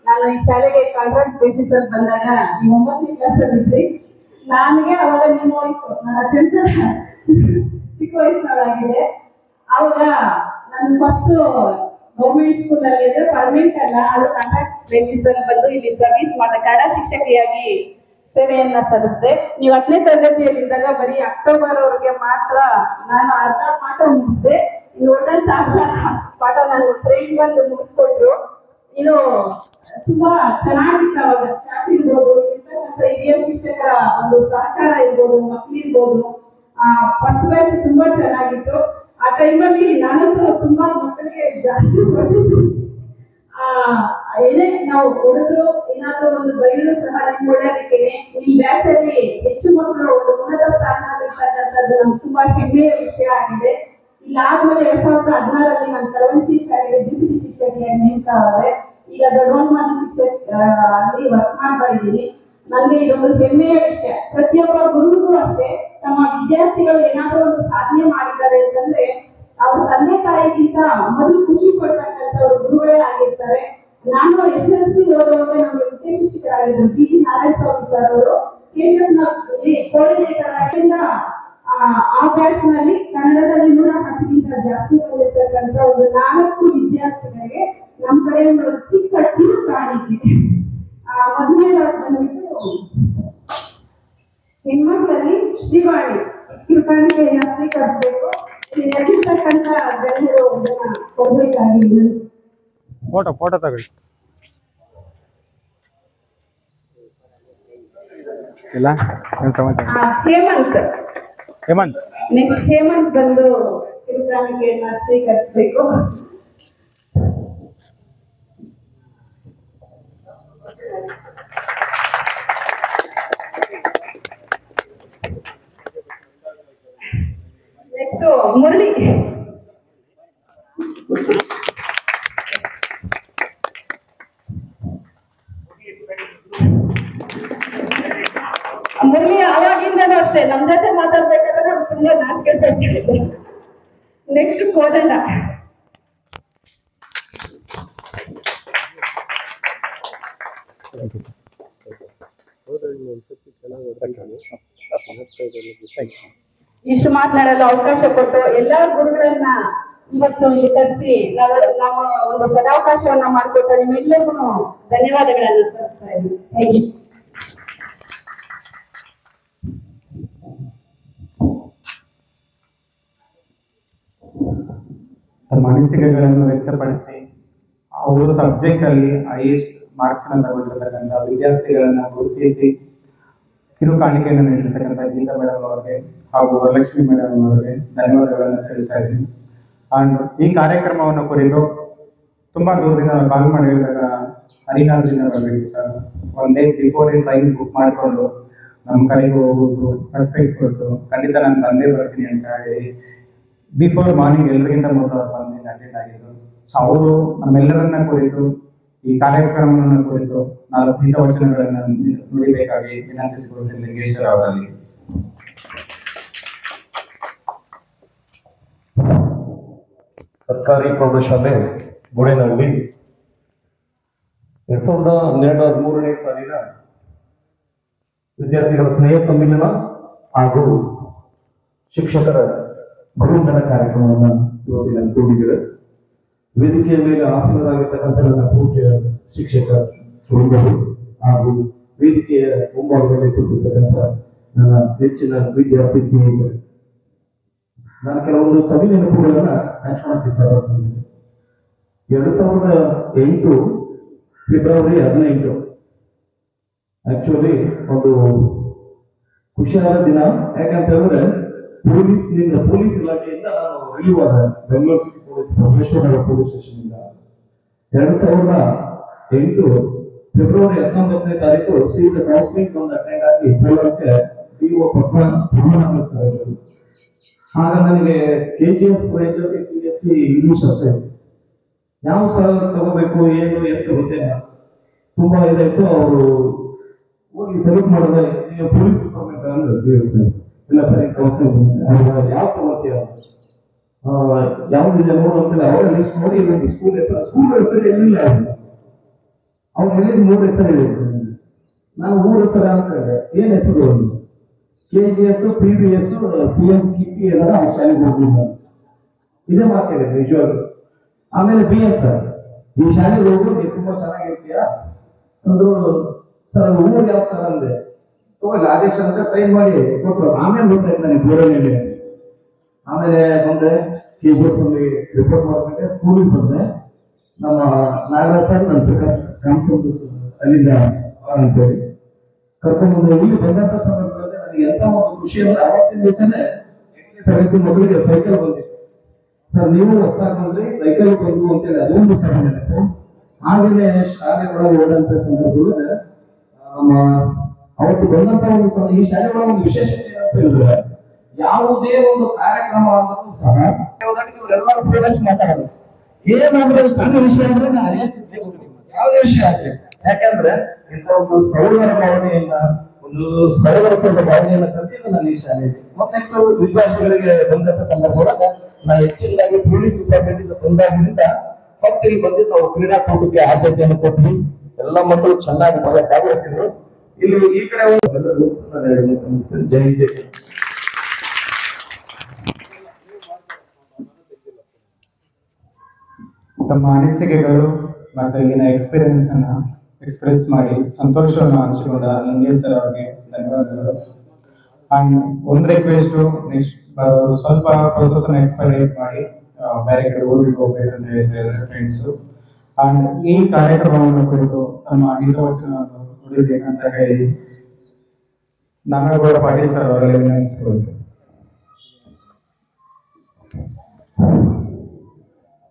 F: ನಾನು ಈ ಶಾಲೆಗೆ ಕಾಂಟ್ರಾಕ್ಟ್ ಬೇಸಿಸ್ ಅಲ್ಲಿ ಬಂದಾಗ 9ನೇ ಕ್ಲಾಸ್ ಅಲ್ಲಿ ಇದ್ರಿ. ನನಗೆ ಅವಾಗ ನಿಮ್ಮ ವಯಸ್ಸು, ನಾನು ಅತ್ಯಂತ ಚಿಕ್ಕ ವಯಸ್ಸಿನವಳಾಗಿದೆ. ಅವಾಗ ನಾನು ಫಸ್ಟ್ ಗೌರ್ಮೆಂಟ್ ಸ್ಕೂಲ್ ಅಲ್ಲಿ ಇದ್ರೆ ಪರ್ಮನೆಂಟ್ ಅಲ್ಲ, ಅದು ಕಾಂಟ್ರಾಕ್ಟ್ ಬೇಸಿಸ್ ಅಲ್ಲಿ ಬಂದು ಇಲ್ಲಿ ಸರ್ವಿಸ್ ಮಾಡಿದೆ. ಕನ್ನಡ ಶಿಕ್ಷಕಿಯಾಗಿ ಸೇವೆಯನ್ನ ಸಲ್ಲಿಸಿದೆ. ನೀವು 10ನೇ ತರಗತಿಯಲ್ಲಿದ್ದಾಗ ಬರೀ ಅಕ್ಟೋಬರ್ ವರೆಗೆ ಮಾತ್ರ ನಾನು ಅರ್ಧ ಪಾಠ ಮುಗಿಸಿದೆ. ಇನ್ನು ಉಳಿದಂತ ಪಾಠ ನಾನು ಟ್ರೈನ್ ಬಂದು ಮುಗಿಸ್ಕೊಟ್ರು. ಇದು ತುಂಬಾ ಚೆನ್ನಾಗಿತ್ತು. ಅವಾಗ ಸ್ಟಾಫ್ ಇರ್ಬೋದು, ಇರ್ತಕ್ಕಂಥ ಹಿರಿಯ ಶಿಕ್ಷಕರ ಒಂದು ಸಹಕಾರ ಇರ್ಬೋದು, ಮಕ್ಕಳಿರ್ಬೋದು. ಫಸ್ಟ್ ಬ್ಯಾಚ್ ತುಂಬಾ ಚೆನ್ನಾಗಿತ್ತು. ಆ ಟೈಮಲ್ಲಿ ನಾನಂತೂ ತುಂಬಾ ಮಕ್ಕಳಿಗೆ ಜಾಸ್ತಿ ಬರ್ತಿತ್ತು. ಏನೇ ನಾವು ಹುಡುಗರು ಏನಾದ್ರೂ ಒಂದು ಬೈದ್ರು ಸಹ ನಿಮ್ ಒಳ್ಳೆದಕ್ಕೆ ನಿಮ್ ಬ್ಯಾಚ್ ಅಲ್ಲಿ ಹೆಚ್ಚು ಮಕ್ಕಳು ಒಂದು ಉನ್ನತ ಸ್ಥಾನದಲ್ಲಿರ್ತಕ್ಕಂಥದ್ದು ನಮ್ಗೆ ತುಂಬಾ ಹೆಮ್ಮೆಯ ವಿಷಯ ಆಗಿದೆ. ಇಲ್ಲಾದ್ಮೇಲೆ 2016ರಲ್ಲಿ ನಾನು ಕಳವಂಚಿ ಶಾಲೆಗೆ ಜಿಪಿಟಿ ಶಿಕ್ಷಕಿಯಾಗಿ ನೇಮಕ ಆದೆ. ಈಗ ದೊಡ್ಡಮಾನಿ ಶಿಕ್ಷಕ ಅಲ್ಲಿ ವರ್ಕ್ ಮಾಡ್ತಾ ಇದ್ದೀನಿ. ನನಗೆ ಇದೊಂದು ಹೆಮ್ಮೆಯ ವಿಷಯ. ಪ್ರತಿಯೊಬ್ಬ ಗುರುಗೂ ಅಷ್ಟೇ, ತಮ್ಮ ವಿದ್ಯಾರ್ಥಿಗಳು ಏನಾದ್ರೂ ಒಂದು ಸಾಧನೆ ಮಾಡಿದ್ದಾರೆ ಅಂತಂದ್ರೆ ಅವ್ರ ತಂದೆ ತಾಯಿಗಿಂತ ಮೊದಲು ಖುಷಿ ಪಡ್ತಕ್ಕಂಥವ್ರು ಗುರುಗಳೇ ಆಗಿರ್ತಾರೆ. ನಾನು SSLC ಓದುವಾಗ ನಮಗೆ ಮುಖ್ಯ ಶಿಕ್ಷಕರಾಗಿದ್ದರು PG ನಾರಾಯಣ ಸ್ವಾಮಿ ಸರ್ ಅವರು. ಕೋಆರ್ಡಿನೇಟರ್ ಆ ಬ್ಯಾಚ್ ನಲ್ಲಿ ಕನ್ನಡದಲ್ಲಿ 110ಗಿಂತ ಜಾಸ್ತಿ ಬಂದಿರ್ತಕ್ಕಂಥ ಒಂದು 4 ವಿದ್ಯಾರ್ಥಿಗಳಿಗೆ ನಮ್ಮ ಕಡೆ ಒಂದು ಚಿಕ್ಕ ಟಿಪ್ ಕಾಣಿಕೆ. ಮೊದಲನೇದಾಗಿ ಬಂದ್ಬಿಟ್ಟು ಹೆಣ್ಮಕ್ಳಲ್ಲಿ ಶ್ರೀವಾಣಿ ಕಿರುಕಾಣಿಕೆಯನ್ನ ಸ್ವೀಕರಿಸಬೇಕು. ಇಲ್ಲಿ ನಡೆದಿರ್ತಕ್ಕಂಥ ಗಣ್ಯರು ಅದನ್ನ ಕೊಡ್ಬೇಕಾಗಿದೆ.
D: ಫೋಟೋ ತಗೊಳ್ಳಿ. ಇಲ್ಲ ಹೇಮಂತ್
F: ನೆಕ್ಸ್ಟ್ ಹೇಮಂತ್ ಬಂದು ಕಿರುಕಾಣಿಕೆಯನ್ನ ಸ್ವೀಕರಿಸಬೇಕು. ನೆಕ್ಸ್ಟ್ ಮುರಳಿ. ಮುರಳಿ ಆವಾಗಿಂದನೂ ಅಷ್ಟೇ ನಮ್ ಜೊತೆ ಮಾತಾಡ್ಬೇಕಾದ್ರೆ ನಾವು ತುಂಬಾ ನಾಚಿಕೆ ಪಡ್ತಿದ್ವಿ. ನೆಕ್ಸ್ಟ್ ಕೋದಂಡ. ಇಷ್ಟು ಮಾತನಾಡಲು ಅವಕಾಶ ಕೊಟ್ಟು ಎಲ್ಲಾ ಗುರುಗಳನ್ನ ಇವತ್ತು ಇಲ್ಲಿ ಕರೆಸಿ ನಾವು ಒಂದು ಸದಾವಕಾಶವನ್ನ ಮಾಡಿಕೊಟ್ಟು ನಿಮ್ಮೆಲ್ಲರಿಗೂ ಧನ್ಯವಾದಗಳನ್ನು ಸಲ್ಲಿಸ್ತಾ ಇದ್ದೀನಿ. Thank you.
A: ತಮ್ಮ ಅನಿಸಿಕೆಗಳನ್ನು ವ್ಯಕ್ತಪಡಿಸಿ ಅವರು ಸಬ್ಜೆಕ್ಟ್ ಅಲ್ಲಿ ಹೈಯೆಸ್ಟ್ ಮಾರ್ಕ್ಸ್ ತಗೊಂಡಿರ್ತಕ್ಕಂಥ ವಿದ್ಯಾರ್ಥಿಗಳನ್ನ ಗುರುತಿಸಿ ಕಿರುಕಾಣಿಕೆಯನ್ನು ನೀಡಿರ್ತಕ್ಕಂಥ ಗೀತಾ ಮೇಡಮ್ ಅವರಿಗೆ ಹಾಗೂ ವರಲಕ್ಷ್ಮಿ ಮೇಡಮ್ ಅವರಿಗೆ ಧನ್ಯವಾದಗಳನ್ನು ತಿಳಿಸ್ತಾ ಇದ್ದೀನಿ. ಅಂಡ್ ಈ ಕಾರ್ಯಕ್ರಮವನ್ನು ಕುರಿತು ತುಂಬಾ ದೂರದಿಂದ ನಾವು ಕಾಲ್ ಮಾಡಿ ಹೇಳಿದಾಗ ಹರಿಹರದಿಂದ ಬರಬೇಕು sir, 1 day before train book ಮಾಡಿಕೊಂಡು ನಮ್ಮ ಕಡೆಗೆ ಹೋಗೋದು, ರೆಸ್ಪೆಕ್ಟ್ ಕೊಟ್ಟು ಖಂಡಿತ ನಾನು ಬಂದೇ ಬರ್ತೀನಿ ಅಂತ ಹೇಳಿ ಬಿಫೋರ್ ಮಾರ್ನಿಂಗ್ ಎಲ್ಲರಿಗಿಂತ ಮೊದಲು ಅವ್ರು ಬಂದು ಅಟೆಂಡ್ ಆಗಿದ್ರು. ಸೊ ಅವರು ನಮ್ಮೆಲ್ಲರನ್ನ ಕುರಿತು ಈ ಕಾರ್ಯಕ್ರಮವನ್ನು ಕುರಿತು 4 ಹಿತವಚನಗಳನ್ನು ನುಡಿಬೇಕಾಗಿ ವಿನಂತಿಸಿಕೊಳ್ಳುತ್ತೇನೆ ಲಿಂಗೇಶ್ವರ ಅವರಲ್ಲಿ.
G: ಸರ್ಕಾರಿ ಪ್ರೌಢಶಾಲೆ ಗೋಡೆನಹಳ್ಳಿ 2012-13ನೇ ಸಾಲಿನ ವಿದ್ಯಾರ್ಥಿಗಳ ಸ್ನೇಹ ಸಮ್ಮೇಳನ ಹಾಗೂ ಶಿಕ್ಷಕರ ಗುರುವಂದನ ಕಾರ್ಯಕ್ರಮವನ್ನು ಇವತ್ತಿನ ಕೂಡಿದ್ದಾರೆ. ವೇದಿಕೆಯ ಮೇಲೆ ಆಸೀನರಾಗಿರ್ತಕ್ಕಂಥ ನನ್ನ ಪೂಜ್ಯ ಶಿಕ್ಷಕ ವೃಂದರು ಹಾಗೂ ವೇದಿಕೆಯ ಮುಂಭಾಗದಲ್ಲಿ ಕೂತಿರ್ತಕ್ಕಂಥ ನನ್ನ ನೆಚ್ಚಿನ ವಿದ್ಯಾರ್ಥಿ ಸ್ನೇಹಿತರು, ನಾನು ಕೆಲವೊಂದು ಸವಿ ನೆನಪುಗಳನ್ನ ಹಂಚ್ಕೊಳ್ಳಕ್ಕೆ ಇಷ್ಟಪಡ್ತೀನಿ. 2008 ಫೆಬ್ರವರಿ 18 ಆಕ್ಚುಲಿ ಒಂದು ಖುಷಿಯಾದ ದಿನ. ಯಾಕಂತ ಹೇಳಿದ್ರೆ ಪೊಲೀಸ್ ಇಲಾಖೆಯಿಂದ ನಾನು ರಿಲೀವ್ ಆದ Bengaluru city police Basaveshwara police station ಇಂದ 2008 ಫೆಬ್ರವರಿ 19ನೇ ತಾರೀಕು ಸೀದಾ ಕೌನ್ಸಿಲಿಂಗ್ ಒಂದು ಅಟೆಂಡ್ ಆಗಿ ಕೋಲಾರಕ್ಕೆ ಡಿಒ ಪದ್ಮನಾಭ. ಆಗ ನನಗೆ KGF PhD ಇಂಗ್ಲಿಷ್ ಅಷ್ಟೇ, ಯಾವ ಸ್ಥಳ ತಗೋಬೇಕು ಏನು ಎಂತ ಗೊತ್ತಿಲ್ಲ, ತುಂಬಾ ಇದಾಯ್ತು. ಅವರು ಹೋಗಿ ಸೆಲೆಕ್ಟ್ ಮಾಡಿದ್ರೆ ನೀವು ಪೊಲೀಸ್ ಡಿಪಾರ್ಟ್ಮೆಂಟ್ ಅಂದ್ರೆ ಸರ್ ಇಲ್ಲ ಸರ್ ಕೌನ್ಸಿಲಿಂಗ್ ಯಾವ ತಗೋತೀಯ ಯಾವ್ದಿದೆ ನೋಡು ಅಂತಿಲ್ಲ. ಅವರ ಲಿಸ್ಟ್ ನೋಡಿ ಸ್ಕೂಲ್ ಹೆಸರು ಎಲ್ಲಿಲ್ಲ, ಅವ್ರು ಹೇಳಿದ 3 ಹೆಸರು ಇದೆ. ನಾನು 3 ಹೆಸರು ಅಂತ ಏನ್ ಹೆಸರು KGS PBS PMKP ಏನಾರ ಅವ್ರ ಶಾಲೆಗೆ ಹೋಗ್ಲಿಲ್ಲ, ಇದೇ ಮಾತಾಡಿದೆ ನಿಜವಾಗ್ಲು. ಆಮೇಲೆ BN ಸರ್ ಈ ಶಾಲೆಗೆ ಹೋಗು ನೀವು ತುಂಬಾ ಚೆನ್ನಾಗಿರ್ತೀಯಾ ಅಂದ್ರು. ಸರ್ ಊರು ಯಾವ ಸರ್ ಅಂದೆ, ಹೋಗಲ್ಲ ಆದೇಶ ಅಂದ್ರೆ ಸೈನ್ ಮಾಡಿ ಕೊಟ್ಟರು. ಆಮೇಲೆ ಗೊತ್ತಾಯ್ತು ನನಗೆ ಬೋರ್ಡಲ್ಲಿ. ಆಮೇಲೆ ಬಂದೆ KGF ರಿಪೋರ್ಟ್ ಮಾಡ್ಕೊಂಡೆ, ಸ್ಕೂಲಿಗೆ ಬಂದೆ. ನಮ್ಮ ನಾಗರಾಜ್ ಸರ್ ನನ್ನ ಕಾನ್ಸೆಪ್ಟ್ ಅಲ್ಲಿಂದ ಅಂತೇಳಿ ಕರ್ಕೊಂಡ್ಬಂದು ಇಲ್ಲಿ ಬಂದಂತ ಸಂದರ್ಭದಲ್ಲಿ ನನಗೆ ಎಂತ ಒಂದು ಖುಷಿ ಅಂದ್ರೆ ಅವತ್ತಿನ ದಿವಸನೇ 8ನೇ ತರಗತಿ ಮಕ್ಕಳಿಗೆ ಸೈಕಲ್ ಬಂದಿತ್ತು. ಸರ್ ನೀವು ಹೊಸದಾಗಿ ಬಂದ್ರಿ ಸೈಕಲ್ ಬಂದು ಅಂತೇಳಿ ಅದೊಂದು ಸಹ ನೆನಪು. ಹಾಗೆಯೇ ಶಾಲೆ ಒಳಗೆ ಹೋದಂತ ಸಂದರ್ಭದಲ್ಲಿ ನಮ್ಮ ಅವತ್ತು ಬಂದಂತ ಒಂದು ಈ ಶಾಲೆ ಒಳಗೆ ಒಂದು ವಿಶೇಷತೆ ಏನಂತ ಹೇಳಿದ್ರೆ ಯಾವುದೇ ಒಂದು ಕಾರ್ಯಕ್ರಮ ಆದರೂ ಸಹ ಇವರೆಲ್ಲರೂ ಪ್ರಿವಿಲೇಜ್ ಮಾತಾಡೋದು ಏನಾದ್ರೆ ಸಣ್ಣ ವಿಷಯ ಅಂದ್ರೆ ಯಾವುದೇ ವಿಷಯ ಆಗಲಿ. ಯಾಕಂದ್ರೆ ಇಂಥ ಒಂದು ಸೌರರ ಭಾವನೆಯನ್ನ ಒಂದು ಸೌರತ್ವದ ಭಾವನೆಯನ್ನ ಕಲಿತಿದ್ದು ನಾನು ಈ ಶಾಲೆಯಲ್ಲಿ. ಮತ್ತೆ ನೆಕ್ಸ್ಟ್ ವಿದ್ಯಾರ್ಥಿಗಳಿಗೆ ಬಂದಂತ ಸಂದರ್ಭದೊಳಗ ನಾವು ಹೆಚ್ಚಿನದಾಗಿ ಪೊಲೀಸ್ ಡಿಪಾರ್ಟ್ಮೆಂಟ್ ಇಂದ ಬಂದಾಗಿನಿಂದ ಫಸ್ಟ್ ಇಲ್ಲಿ ಬಂದಿದ್ದು ನಾವು ಕ್ರೀಡಾಕೂಟಕ್ಕೆ ಆದ್ಯತೆಯನ್ನು ಕೊಟ್ವಿ. ಎಲ್ಲ ಮಕ್ಕಳು ಚೆನ್ನಾಗಿ ಭಾಗವಹಿಸಿದ್ರು. ಇಲ್ಲಿ ಈ ಕಡೆ ಜೈ ಜೈ.
A: ತಮ್ಮ ಅನಿಸಿಕೆಗಳು ಮತ್ತು ಇಲ್ಲಿನ ಎಕ್ಸ್ಪೀರಿಯನ್ಸ್ ಅನ್ನ ಎಕ್ಸ್ಪ್ರೆಸ್ ಮಾಡಿ ಸಂತೋಷವನ್ನು ಹಂಚಿಕೊಂಡ ಲಿಂಗೇಶ್ ಸರ್ ಅವರಿಗೆ ಧನ್ಯವಾದಗಳು. ಅಂಡ್ ಒಂದು ರಿಕ್ವೆಸ್ಟು, ನೆಕ್ಸ್ಟ್ ಸ್ವಲ್ಪ ಪ್ರೊಸೆಸ್ ಅನ್ನು ಎಕ್ಸ್ಪೈರೇಟ್ ಮಾಡಿ ಬೇರೆ ಕಡೆ ಊರಿಗೆ ಹೋಗ್ಬೇಕಂತ ಹೇಳ್ತಾ ಇದ್ದಾರೆ ಫ್ರೆಂಡ್ಸು. ಅಂಡ್ ಈ ಕಾರ್ಯಕ್ರಮವನ್ನು ಕುರಿತು ತಮ್ಮ ಹಿತವಚನವನ್ನು ನುಡಿಬೇಕಂತ ಹೇಳಿ ನಾಗೇಗೌಡ ಪಾಟೀಲ್ ಸರ್ ಅವರಲ್ಲಿ ವಿನಂತಿಸಿಕೊಳ್ತೇವೆ.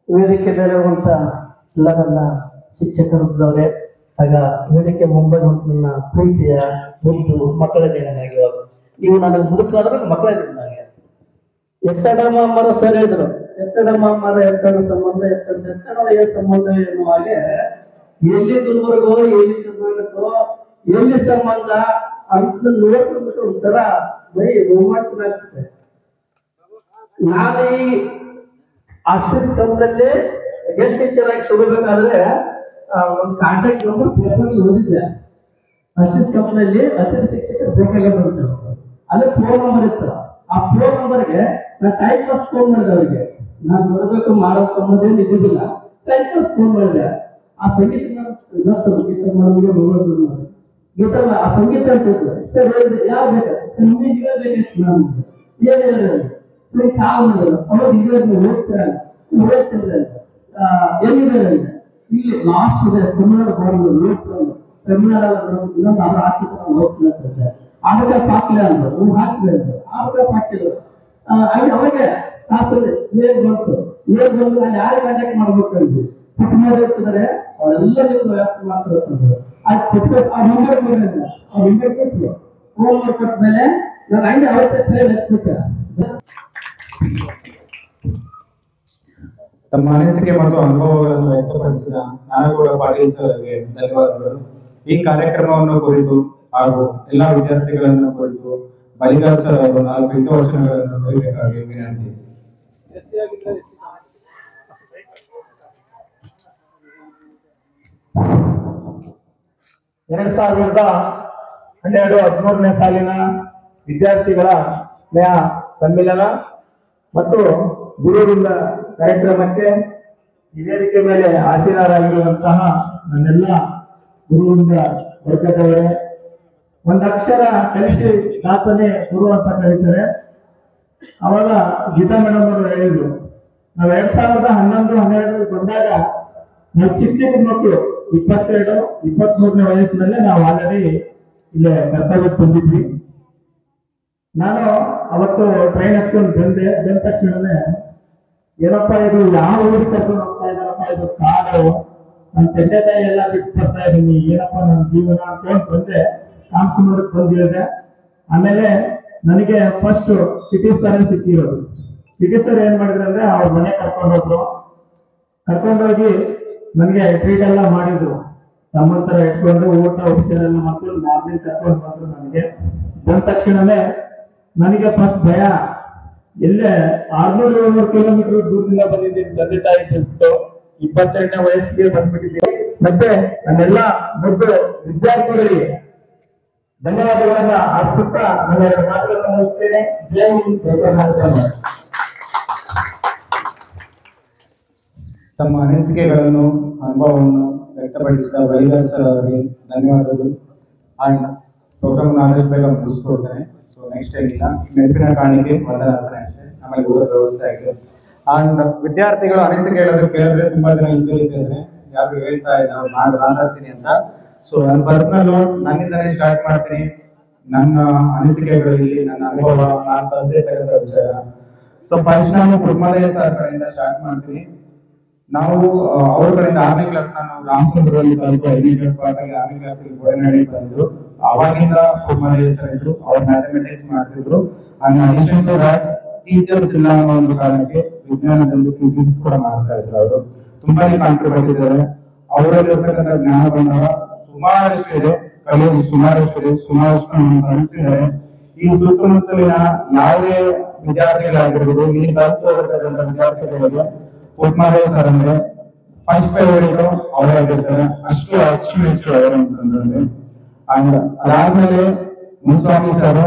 H: ವೇದಿಕೆ ಬೇರೆಯುವಂತ ಎಲ್ಲ ನನ್ನ ಶಿಕ್ಷಕರೇ, ಆಗ ವೇದಿಕೆ ಮುಂಬೈ ನನ್ನ ಪ್ರೀತಿಯ ಮುದ್ದು ಮಕ್ಕಳೇ ನನಗಿವಾಗ ನೀವು ನನಗೆ ಮುದುಕಾದ್ರೆ ಮಕ್ಕಳೇ ನನಗೆ. ಎತ್ತಡ ಮಾಮರ ಸರ್ ಹೇಳಿದ್ರು, ಎತ್ತಡ ಮಾಮರ ಎತ್ತಡ ಸಂಬಂಧ ಎತ್ತಡ ಸಂಬಂಧ ಎನ್ನುವ ಹಾಗೆ ಎಲ್ಲಿ ಗುಲ್ಬರ್ಗೋ ಎಲ್ಲಿ ಕರ್ನಾಟಕೋ ಎಲ್ಲಿ ಸಂಬಂಧ ಅಂತ ನೋಡ್ಕೊಂಡ್ಬಿಟ್ಟು ಒಂಥರ ಬೈ ರೋಮಾಂಚನ ಆಗ್ತದೆ. ನಾನು ಈ ಆರ್ಟಿಸ್ಟ್ ಕಂಪ್ನಿಯಲ್ಲಿ ಗೆಸ್ಟ್ ಟೀಚರ್ ಆಗಿ ತಗೋಬೇಕಾದ್ರೆ ಒಂದು ಕಾಂಟ್ಯಾಕ್ಟ್ ನಂಬರ್ ಪೇಪರ್ ಓದಿದ್ದೆ. ಆರ್ಟಿಸ್ಟ್ ಕಂಪ್ನಿಯಲ್ಲಿ ಅತಿಥಿ ಶಿಕ್ಷಕರು ಬೇಕಾಗಿತ್ತು, ಅಲ್ಲೇ ಫೋನ್ ನಂಬರ್ ಇತ್ತು. ಆ ಫೋನ್ ನಂಬರ್ಗೆ ನಾನು ಟೈಮ್ ಪಾಸ್ ಫೋನ್ ಮಾಡಿದೆ. ಅವರಿಗೆ ನಾನು ನೋಡ್ಬೇಕು ಮಾಡೋದು ಅನ್ನೋದೇನು ಇದ್ದಿದ್ದಿಲ್ಲ, ಟೈಮ್ ಪಾಸ್ ಫೋನ್ ಮಾಡಿದೆ. ಆ ಸಂಗೀತ ಗೀತ ಮಾಡೋದು ಗೀತ ಆ ಸಂಗೀತ ಅಂತಿತ್ತು. ಸರ್ ಯಾವ ಬೇಕಾಯ್ತು ಸರ್ ನಿಮಗೆ ಇವೇ ಬೇಕಾಯ್ತು ನಾನು ಏನಿಲ್ಲ ಸರಿ ಕಾವು ಮಾಡಿಲ್ಲ ಅವಾಗ ಇದ್ರೆ ಓದ್ತಾರೆ ಎಲ್ಲಿದ್ದಾರೆ ಇಲ್ಲಿ ಲಾಸ್ಟ್ ಇದೆ ತಮಿಳ್ನಾಡು ಬಾರ್ಡರ್ ತಮಿಳ್ನಾಡು ಇನ್ನೊಂದು ಅವರ ಆಚೆ ಹೋಗ್ತಿದ್ದಾರೆ. ಆಗ ಪಾಕ್ಲೆ ಅಂದ್ರು ಹಾಕ್ಲೆ ಅಂದ್ರು ಆಗ ಪಾಕಿಲ್ಲ. ಅವಾಗ ಕ್ಲಾಸಲ್ಲಿ ನೇರ್ ಬಂತು ಅಲ್ಲಿ ಯಾರು ಕಾಂಟ್ಯಾಕ್ಟ್ ಮಾಡ್ಬೇಕಂದ್ರೆ ಕುಟುಂಬ ಇರ್ತಿದ್ದಾರೆ ಅವರೆಲ್ಲ ವ್ಯವಸ್ಥೆ ಮಾಡ್ತಿರ್ತಾರೆ. ಅದು ಆ ನಂಬರ್ ಕೊಟ್ಟಿದ್ರು
G: ಹೋಮ್ವರ್ಕ್ ಕೊಟ್ಮೇಲೆ ನಾನು ಹಂಗೆ ಅವತ್ತೇ ಟ್ರೈನ್ ಎತ್ಬಿಟ್ಟೆ.
A: ತಮ್ಮ ಅನಿಸಿಕೆ ಮತ್ತು ಅನುಭವಗಳನ್ನು ವ್ಯಕ್ತಪಡಿಸಿದ ನಾನಗೌಡ ಪಾಟೀಲ್ ಸರ್ ಅವರಿಗೆ ಧನ್ಯವಾದಗಳು. ಈ ಕಾರ್ಯಕ್ರಮವನ್ನು ಕುರಿತು ಹಾಗೂ ಎಲ್ಲಾ ವಿದ್ಯಾರ್ಥಿಗಳನ್ನು ಕುರಿತು ಬಳಿಗಾರ್ ಸರ್ ಅವರು 4 ಹಿತವಚನಗಳನ್ನು ನುಡಿಬೇಕಾಗಿ ವಿನಂತಿ.
C: 2012-13ನೇ ಸಾಲಿನ ವಿದ್ಯಾರ್ಥಿಗಳ ಸ್ನೇಹ ಸಮ್ಮಿಲನ ಮತ್ತು ಗುರುವೃಂದ ಕಾರ್ಯಕ್ರಮಕ್ಕೆ ಈ ವೇದಿಕೆ ಮೇಲೆ ಆಸೀನರಾಗಿರುವಂತಹ ನನ್ನೆಲ್ಲ ಗುರುವೃಂದ ವರ್ಗದವರೇ, ಒಂದು ಅಕ್ಷರ ಕಲಿಸಿ ನಾತನೇ ಗುರು ಅಂತ ಕರೀತಾರೆ. ಅವಾಗ ಗೀತಾ ಮೇಡಮ್ ಅವರು ಹೇಳಿದ್ರು, ನಾವು 2011-12 ಬಂದಾಗ ನಾವು ಚಿಕ್ಕ ಮಕ್ಕಳು 22-23ನೇ ವಯಸ್ಸಿನಲ್ಲೇ ನಾವು ಆಲ್ರೆಡಿ ಇಲ್ಲೇ ಕರ್ತವ್ಯಕ್ಕೆ ಬಂದಿದ್ವಿ. ನಾನು ಅವತ್ತು ಟ್ರೈನ್ ಹತ್ಕೊಂಡು ಬಂದ ತಕ್ಷಣನೇ ಏನಪ್ಪ ಇದು ಯಾವ ಊರಿಗೆ ಕರ್ಕೊಂಡು ಹೋಗ್ತಾ ಇದ್ದಾರಪ್ಪ, ಇದು ಕಾಡು, ನನ್ನ ತಂದೆ ತಾಯಿ ಎಲ್ಲ ಬಿಟ್ಟು ಬರ್ತಾ ಇದ್ದೀನಿ, ಏನಪ್ಪ ನನ್ನ ಜೀವನ ಅನ್ಕೊಂಡು ಬಂದೆ. ಕಾಮಸಮುದ್ರಕ್ಕೆ ಬಂದಿದೆ. ಆಮೇಲೆ ನನಗೆ ಫಸ್ಟ್ ಪಿಟಿ ಸರ್ ಸಿಕ್ಕಿರೋದು. ಪಿಟಿ ಸರ್ ಏನ್ ಮಾಡಿದ್ರು ಅಂದ್ರೆ ಅವ್ರ ಮನೆ ಕರ್ಕೊಂಡೋಗಿ ನನಗೆ ಟ್ರೀಟ್ ಎಲ್ಲ ಮಾಡಿದ್ರು. ತಮ್ಮಂತರ ಇಟ್ಕೊಂಡು ಊಟ ಉಪಚಾರ ಎಲ್ಲ ಮಾಡ್ಕೊಂಡು ಮಾರ್ನಿಂಗ್ ಕರ್ಕೊಂಡು ಬಂದ್ರು. ನನಗೆ ಬಂದ ತಕ್ಷಣನೇ ನನಗೆ ಫಸ್ಟ್ ಭಯ, ಎಲ್ಲೇ 600-700 ಕಿಲೋಮೀಟರ್ ದೂರದಿಂದ ಬಂದಿದ್ದೀನಿ, ತಂದೆ ತಾಯಿ ಬಿಟ್ಟು 22ನೇ ವಯಸ್ಸಿಗೆ ಬಂದ್ಬಿಟ್ಟಿದ್ದೀನಿ. ಮತ್ತೆ ನನ್ನೆಲ್ಲ ದೊಡ್ಡ ವಿದ್ಯಾರ್ಥಿಗಳಿಗೆ ಧನ್ಯವಾದಗಳನ್ನ ಅರ್ಪಿಸುತ್ತಾ ನನ್ನ 2 ಮಾತುಗಳನ್ನು ಮುಗಿಸ್ತೇನೆ. ಜೈ ಹಿಂದ್, ಜೈ ಕರ್ನಾಟಕ.
A: ತಮ್ಮ ಅನಿಸಿಕೆಗಳನ್ನು ಅನುಭವವನ್ನು ವ್ಯಕ್ತಪಡಿಸಿದ ಬಳಿಗಾರ್ ಸರ್ ಅವರಿಗೆ ಧನ್ಯವಾದಗಳು. ಅಂಡ್ ಪ್ರೋಗ್ರಾಮ್ ಆದಷ್ಟು ಬೇಗ ಮುಗಿಸ್ಕೊಡ್ತೇನೆ. ಸೊ ನೆಕ್ಸ್ಟ್ ಏನಿಲ್ಲ, ನೆನಪಿನ ಕಾಣಿಕೆ ವಂದನಾರ್ಪಣೆ ಅಷ್ಟೇ, ಆಮೇಲೆ ಊಟ ವ್ಯವಸ್ಥೆ ಆಗಿದೆ. ಅಂಡ್ ವಿದ್ಯಾರ್ಥಿಗಳು ಅನಿಸಿಕೆ ಹೇಳೋದು ಕೇಳಿದ್ರೆ ತುಂಬಾ ಜನ ಹಿಂಜರಿತಿದ್ದಾರೆ, ಯಾರು ಹೇಳ್ತಾ ಇಲ್ಲ ಮಾತಾಡ್ತೀನಿ ಅಂತ. ಸೊ ನನ್ನ ಪರ್ಸನಲ್ ನನ್ನಿಂದನೇ ಸ್ಟಾರ್ಟ್ ಮಾಡ್ತೀನಿ. ನನ್ನ ಅನಿಸಿಕೆಗಳು ಇಲ್ಲಿ, ನನ್ನ ಅನುಭವ, ನಾನು ಕಲಿತಿರ್ತಕ್ಕಂಥ ವಿಚಾರ. ಸೊ ಫಸ್ಟ್ ನಾನು ಕುರ್ಮದಯ್ಯ ಸರ್ ಕಡೆಯಿಂದ ಸ್ಟಾರ್ಟ್ ಮಾಡ್ತೀನಿ. ನಾವು ಅವ್ರ ಕಡೆಯಿಂದ 6ನೇ ಕ್ಲಾಸ್ ನಾನು ರಾಮಸಂದ್ರದಲ್ಲಿ ಕಲಿತು 5ನೇ ಕ್ಲಾಸ್ ಪಾಸ್ ಆಗಿ 6ನೇ ಕ್ಲಾಸ್ ಗೋಡೆನಹಳ್ಳಿ ಬಂದು ಅವಾಗಿಂದ ಕುರ್ಮದಯ್ಯ ಸರ್ ಇದ್ರು. ಅವ್ರು ಮ್ಯಾಥಮೆಟಿಕ್ಸ್ ಮಾಡ್ತಿದ್ರು. ಅಡಿಷನ್ ಟು ದಟ್ ಟೀಚರ್ಸ್ ಇಲ್ಲ ಅನ್ನೋ ಒಂದು ಕಾರಣಕ್ಕೆ ವಿಜ್ಞಾನದಲ್ಲಿ ಫಿಸಿಕ್ಸ್ ಕೂಡ ಮಾಡ್ತಾ ಇದ್ರು. ಅವರು ತುಂಬಾನೇ ಕಾಂಟ್ರಿಬ್ಯೂಟ್ ಇದ್ದಾರೆ. ಅವರಲ್ಲಿರ್ತಕ್ಕಂಥ ಜ್ಞಾನ ಬಂಧವ ಸುಮಾರಷ್ಟು ಇದೆ, ಕಲಿಯೋದು ಸುಮಾರಷ್ಟು ಇದೆ, ಸುಮಾರಷ್ಟು ಕಲಿಸಿದ್ದಾರೆ. ಈ ಸುತ್ತಮುತ್ತಲಿನ ಯಾವುದೇ ವಿದ್ಯಾರ್ಥಿಗಳಾಗಿರ್ಬೋದು, ಇಲ್ಲಿ ಕಲಿತಕ್ಕಂಥ ವಿದ್ಯಾರ್ಥಿಗಳಿಗೆ ಕುರ್ಮದಯ್ಯ ಸರ್ ಅಂದ್ರೆ ಫಸ್ಟ್ ಫೇವರೇಟ್ ಅವರಾಗಿರ್ತಾರೆ. ಅಷ್ಟು ಅಚ್ಚುಮೆಚ್ಚು ಅವರು ಅಂತಂದ್ರೆ. ಅಂಡ್ ಅದಾದ್ಮೇಲೆ ಮುನ್ಸ್ವಾಮಿ ಸರ್,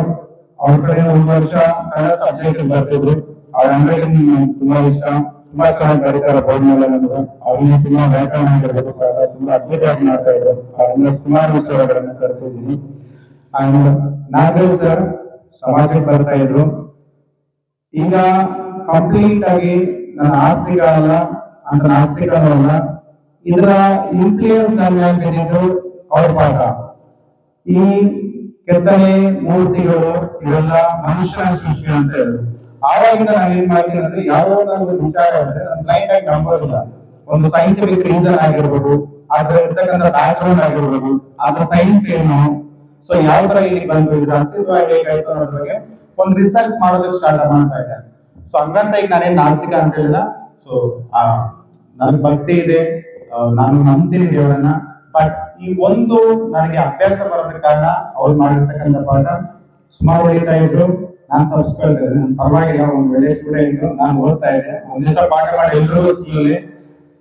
A: ಅವ್ರ ಕಡೆ 1 ವರ್ಷ ಕನ್ನಡ ಸಬ್ಜೆಕ್ಟ್ ಬರ್ತಿದ್ರು. ಅವ್ರ ಹ್ಯಾಂಡ್ ರೈಟಿಂಗ್ ತುಂಬಾ ಇಷ್ಟ, ತುಂಬಾ ಚೆನ್ನಾಗಿ ಬರೀತಾರೆ ಬೋರ್ಡ್ ಮೇಲೆ. ಅವ್ರಿಗೆ ತುಂಬಾ ವ್ಯಾಕರಣ ಆಗಿರ್ಬೇಕು, ತುಂಬಾ ಅದ್ಭುತವಾಗಿ ಮಾಡ್ತಾ ಇದ್ರು. ಅವರಿಂದ ಸುಮಾರು ವಿಷಯಗಳನ್ನು ಕಲ್ತಿದ್ದೀನಿ. ಅಂಡ್ ನಾಗರಾಜ್ ಸರ್ ಸಮಾಜಕ್ಕೆ ಬರ್ತಾ ಇದ್ರು. ಈಗ ಕಂಪ್ಲೀಟ್ ಆಗಿ ನನ್ನ ಆಸ್ತಿಕ ಅಲ್ಲ ಅಂತ ನಾಸ್ತಿಕನೂ ಅಲ್ಲ, ಇದರ ಇನ್ಫ್ಲೂಯೆನ್ಸ್ ನನ್ನ ಮೇಲೆ ಬಿದ್ದಿದ್ದು ಅವ್ರ ಪಾಠ. ಈ ಕೆತ್ತನೆ ಮೂರ್ತಿಗಳು ಇವೆಲ್ಲ ಮನುಷ್ಯನ ಸೃಷ್ಟಿ ಅಂತ ಹೇಳಿದ್ರು. ಆವಾಗಿಂದ ನಾನು ಏನ್ ಮಾಡ್ತೀನಿ ಅಂದ್ರೆ, ಯಾವ ಒಂದು ವಿಚಾರ ಅಂದ್ರೆ ನಾನು ಬ್ಲೈಂಡ್ ಆಗಿ ನಂಬೋದಿಲ್ಲ. ಒಂದು ಸೈಂಟಿಫಿಕ್ ರೀಸನ್ ಆಗಿರ್ಬೋದು, ಅದ್ರ ಇರ್ತಕ್ಕಂಥ ಬ್ಯಾಕ್ ಗ್ರೌಂಡ್ ಆಗಿರ್ಬೋದು, ಅದ್ರ ಸೈನ್ಸ್ ಏನು, ಸೊ ಯಾವ ತರ ಇಲ್ಲಿ ಬಂದು ಇದ್ರ ಅಸ್ತಿತ್ವ ಹೇಗಾಯ್ತು ಅನ್ನೋದ್ರ ಬಗ್ಗೆ ಒಂದು ರಿಸರ್ಚ್ ಮಾಡೋದಕ್ಕೆ ಸ್ಟಾರ್ಟ್ ಮಾಡ್ತಾ ಇದ್ದೆ. ಸೊ ಹಂಗಂತ ಈಗ ನಾನೇನ್ ನಾಸ್ತಿಕ ಅಂತ ಹೇಳಿದ. ಸೊ ನನಗೆ ಭಕ್ತಿ ಇದೆ, ನಾನು ನಂಬ್ತೀನಿ ದೇವರನ್ನ. ಬಟ್ ಈ ಒಂದು ನನಗೆ ಅಭ್ಯಾಸ ಬರೋದಕ್ಕೆ ಕಾರಣ ಅವ್ರು ಮಾಡಿರ್ತಕ್ಕಂಥ ಪಾಠ. ಸುಮಾರು ಹೊಡಿತಾ ಇದ್ರು, ನಾನು ತಪ್ಪಿಸ್ಕೊಳ್ತಾ ಇದ್ದೆ. ಪರವಾಗಿಲ್ಲ, ಒಂದು ಒಳ್ಳೆ ಸ್ಟೂಡೆಂಟ್, ನಾನು ಓದ್ತಾ ಇದ್ದೆ. ಒಂದ್ ದಿವಸ ಪಾಠ ಮಾಡಿ ಎಲ್ರು ಸ್ಕೂಲಲ್ಲಿ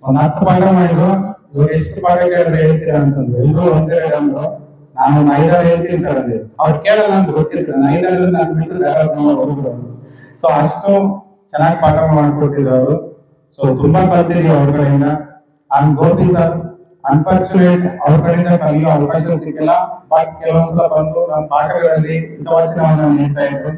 A: ಒಂದು 10 ಪಾಠ ಮಾಡಿದ್ರು. ಇವಾಗ ಎಷ್ಟು ಪಾಠ ಕೇಳಿದ್ರೆ ಹೇಳ್ತೀರಾ ಅಂತಂದ್ರು. ಎಲ್ರು ಒಂದೇ ಅಂದ್ರು. ನಾನು ಒಂದು 5-6 ಹೇಳ್ತೀನಿ ಸರ್ ಅಂದೆ. ಅವ್ರು ಕೇಳಲ್ಲ ಅಂತ ಗೊತ್ತಿರ್ತಾರೆ. 5-6 ನಾನು ಬಿಟ್ಟು ಸೊ ಅಷ್ಟು ಚೆನ್ನಾಗಿ ಪಾಠ ಮಾಡ್ಕೊಡ್ತಿದ್ರು ಅವರು. ಸೊ ತುಂಬಾ ಕಲ್ತಿದೀವಿ ಅವ್ರ ಕಡೆಯಿಂದ. ಅಂಡ್ ಗೋಪಿ ಸರ್ ಅನ್ಫಾರ್ಚುನೇಟ್, ಅವ್ರ ಕಡೆಯಿಂದ ಕಲಿಯೋ ಅವಕಾಶ ಸಿಕ್ಕಿಲ್ಲ. ಬಟ್ ಕೆಲವೊಂದ್ಸಲ ಬಂದು ನಮ್ಮ ಪಾಠಗಳಲ್ಲಿ ಹಿತವಚನವನ್ನ ನೀಡ್ತಾ ಇದ್ರು.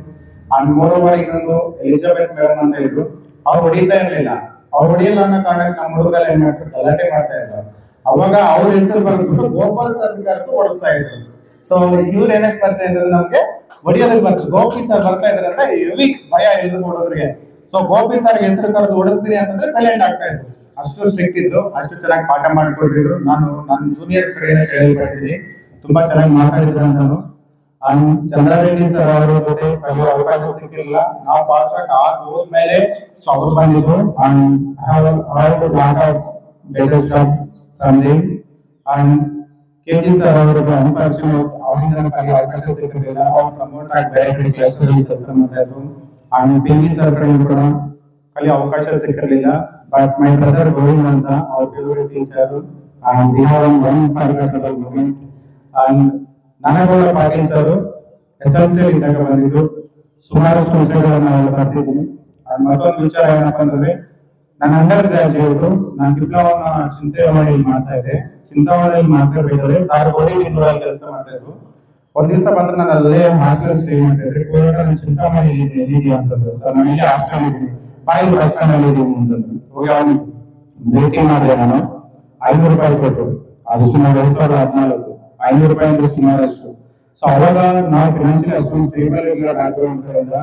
A: ಅಂಡ್ ಮೋರೋವರ್ ಇನ್ನೊಂದು ಎಲಿಜಬೆತ್ ಮೇಡಮ್ ಅಂತ ಇದ್ರು. ಅವ್ರು ಹೊಡಿತಾ ಇರ್ಲಿಲ್ಲ. ಅವ್ರು ಹೊಡಿಯಲ್ಲ ಅನ್ನೋ ಕಾರಣಕ್ಕೆ ನಮ್ಮ ಹುಡುಗರಲ್ಲಿ ಏನ್ ಮಾಡ್ತಾರೆ, ಗಲಾಟೆ ಮಾಡ್ತಾ ಇದ್ರು. ಅವಾಗ ಅವ್ರ ಹೆಸರು ಬರ್ಬಿಟ್ಟು ಗೋಪಾಲ್ ಸರ್ ಕರೆಸು ಓಡಿಸ್ತಾ ಇದ್ರು. ಸೊ ಇವ್ರ ಏನಕ್ಕೆ ಪರಿಚಯ ಅಂತಂದ್ರೆ ನಮ್ಗೆ ಹೊಡಿಯೋದಕ್ಕೆ ಬರ್ತದೆ. ಗೋಪಿ ಸರ್ ಬರ್ತಾ ಇದಾರೆ ಅಂದ್ರೆ ಹೆವಿ ಭಯ ಎಲ್ರು ನೋಡೋದ್ರಿಗೆ. ಸೊ ಗೋಪಿ ಸರ್ ಹೆಸರು ಕರೆದು ಓಡಿಸ್ತೀನಿ ಅಂತಂದ್ರೆ ಸೈಲೆಂಟ್ ಆಗ್ತಾ ಇದ್ರು. ಅಷ್ಟು ಸ್ಟ್ರಿಕ್ಟ್ ಇದ್ರು, ಅಷ್ಟು ಚೆನ್ನಾಗಿ ಪಾಠ ಮಾಡ್ಕೊಟ್ಟಿದ್ರು. ನಾನು ನನ್ನ ಜೂನಿಯರ್ಸ್ ಕಡೆಯಿಂದ ಕೇಳ್ಪಟ್ಟಿದ್ದೀನಿ, ತುಂಬಾ ಚೆನ್ನಾಗಿ ಮಾತಾಡಿದ್ರು ಅಂತಾನು. ಅಂಡ್ ಚಂದ್ರಾರೆಡ್ಡಿ ಸರ್ ಅವರ ಜೊತೆ ಕಲಿಯೋ ಅವಕಾಶ ಸಿಕ್ಕಿರಲಿಲ್ಲ. ನಾವು ಪಾಸ್ ಹೋದ್ಮೇಲೆ ಸೊ ಅವ್ರು ಬಂದಿದ್ರು and better staff from them. And KG sir ಅವರಿಗೆ ಅನ್ಫಾರ್ಚುನೇಟ್ ಅವರಿಂದ ಕಲಿಯೋ ಅವಕಾಶ ಸಿಕ್ಕಿರಲಿಲ್ಲ. ಅವ್ರು ಪ್ರಮೋಟ್ ಆಗಿ ಬೇರೆ ಕಡೆ ಕ್ಲಾಸ್ಗಳಲ್ಲಿ ಕೆಲಸ ಮಾಡ್ತಾ ಇದ್ರು. ಅಂಡ್ ಪಿ ವಿ ಸರ್ ಕಡೆಯಿಂದ ಕೂಡ ಕಲಿಯೋ ಅವಕಾಶ ಸಿಕ್ಕಿರಲಿಲ್ಲ. ಬಟ್ ಮೈ ಬ್ರದರ್ ಗೋವಿಂದ್ ಅಂತ ಅವ್ರ favourite teacher and we have one forgettable moment. And Nanagouda Patil sir SLC ಇದ್ದಾಗ ಬಂದಿದ್ರು. ಸುಮಾರಷ್ಟು ವಿಷಯಗಳನ್ನ ನಾನು ಬರ್ತಿದ್ದೀನಿ. ಮತ್ತೊಂದು ವಿಚಾರ ಏನಪ್ಪಾ ಅಂತಂದ್ರೆ ನನ್ನ ಅಂಡರ್ ಗ್ರಾಜುಯೇಟ್ ನಾನು ಡಿಪ್ಲೊಮಾ ಚಿಂತಾಮಣಿಯಲ್ಲಿ ಮಾಡ್ತಾ ಇದ್ದೆ. ಚಿಂತಾಮಣಿಯಲ್ಲಿ ಮಾಡ್ತಾ ಇರ್ಬೇಕಾದ್ರೆ ಸಾರ್ ಗೋಡಿ ಇನ್ನೂರಲ್ಲಿ ಕೆಲಸ ಮಾಡ್ತಾ ಇದ್ರು. ಒಂದ್ ದಿವಸ ಬಂದ್ರೆ ನಾನು ಅಲ್ಲೇ ಹಾಸ್ಟೆಲ್ ಸ್ಟೇ ಮಾಡ್ತಾ ಇದ್ರೆ ಕೋಲಾರ ನಾನು ಚಿಂತಾಮಣಿ ಎಲ್ಲಿದೀಯ ಅಂತಂದ್ರು. ಸರ್ ನಾನು ಇಲ್ಲಿ ಹಾಸ್ಟೆಲ್ ಇದ್ದೀನಿ, ಬಾಯಿ ಬಸ್ ಸ್ಟ್ಯಾಂಡ್ ಅಲ್ಲಿ ಇದ್ದೀನಿ ಅಂತಂದ್ರು. ಹೋಗಿ ಅವ್ನು ಭೇಟಿ ಮಾಡಿದೆ ನಾನು. 500 ರೂಪಾಯಿ ಕೊಟ್ಟು, ಅದು ಸುಮಾರು 2014 500 ರೂಪಾಯಿ ಅಂದ್ರೆ ಸುಮಾರಷ್ಟು. ಸೊ ಅವಾಗ ನಾವು ಫಿನಾನ್ಷಿಯಲ್ ಅಷ್ಟೊಂದು ಸ್ಟೇಬಲ್ ಇರಲಿಲ್ಲ. ಬ್ಯಾಕ್ಗ್ರೌಂಡ್ ಕಡೆಯಿಂದ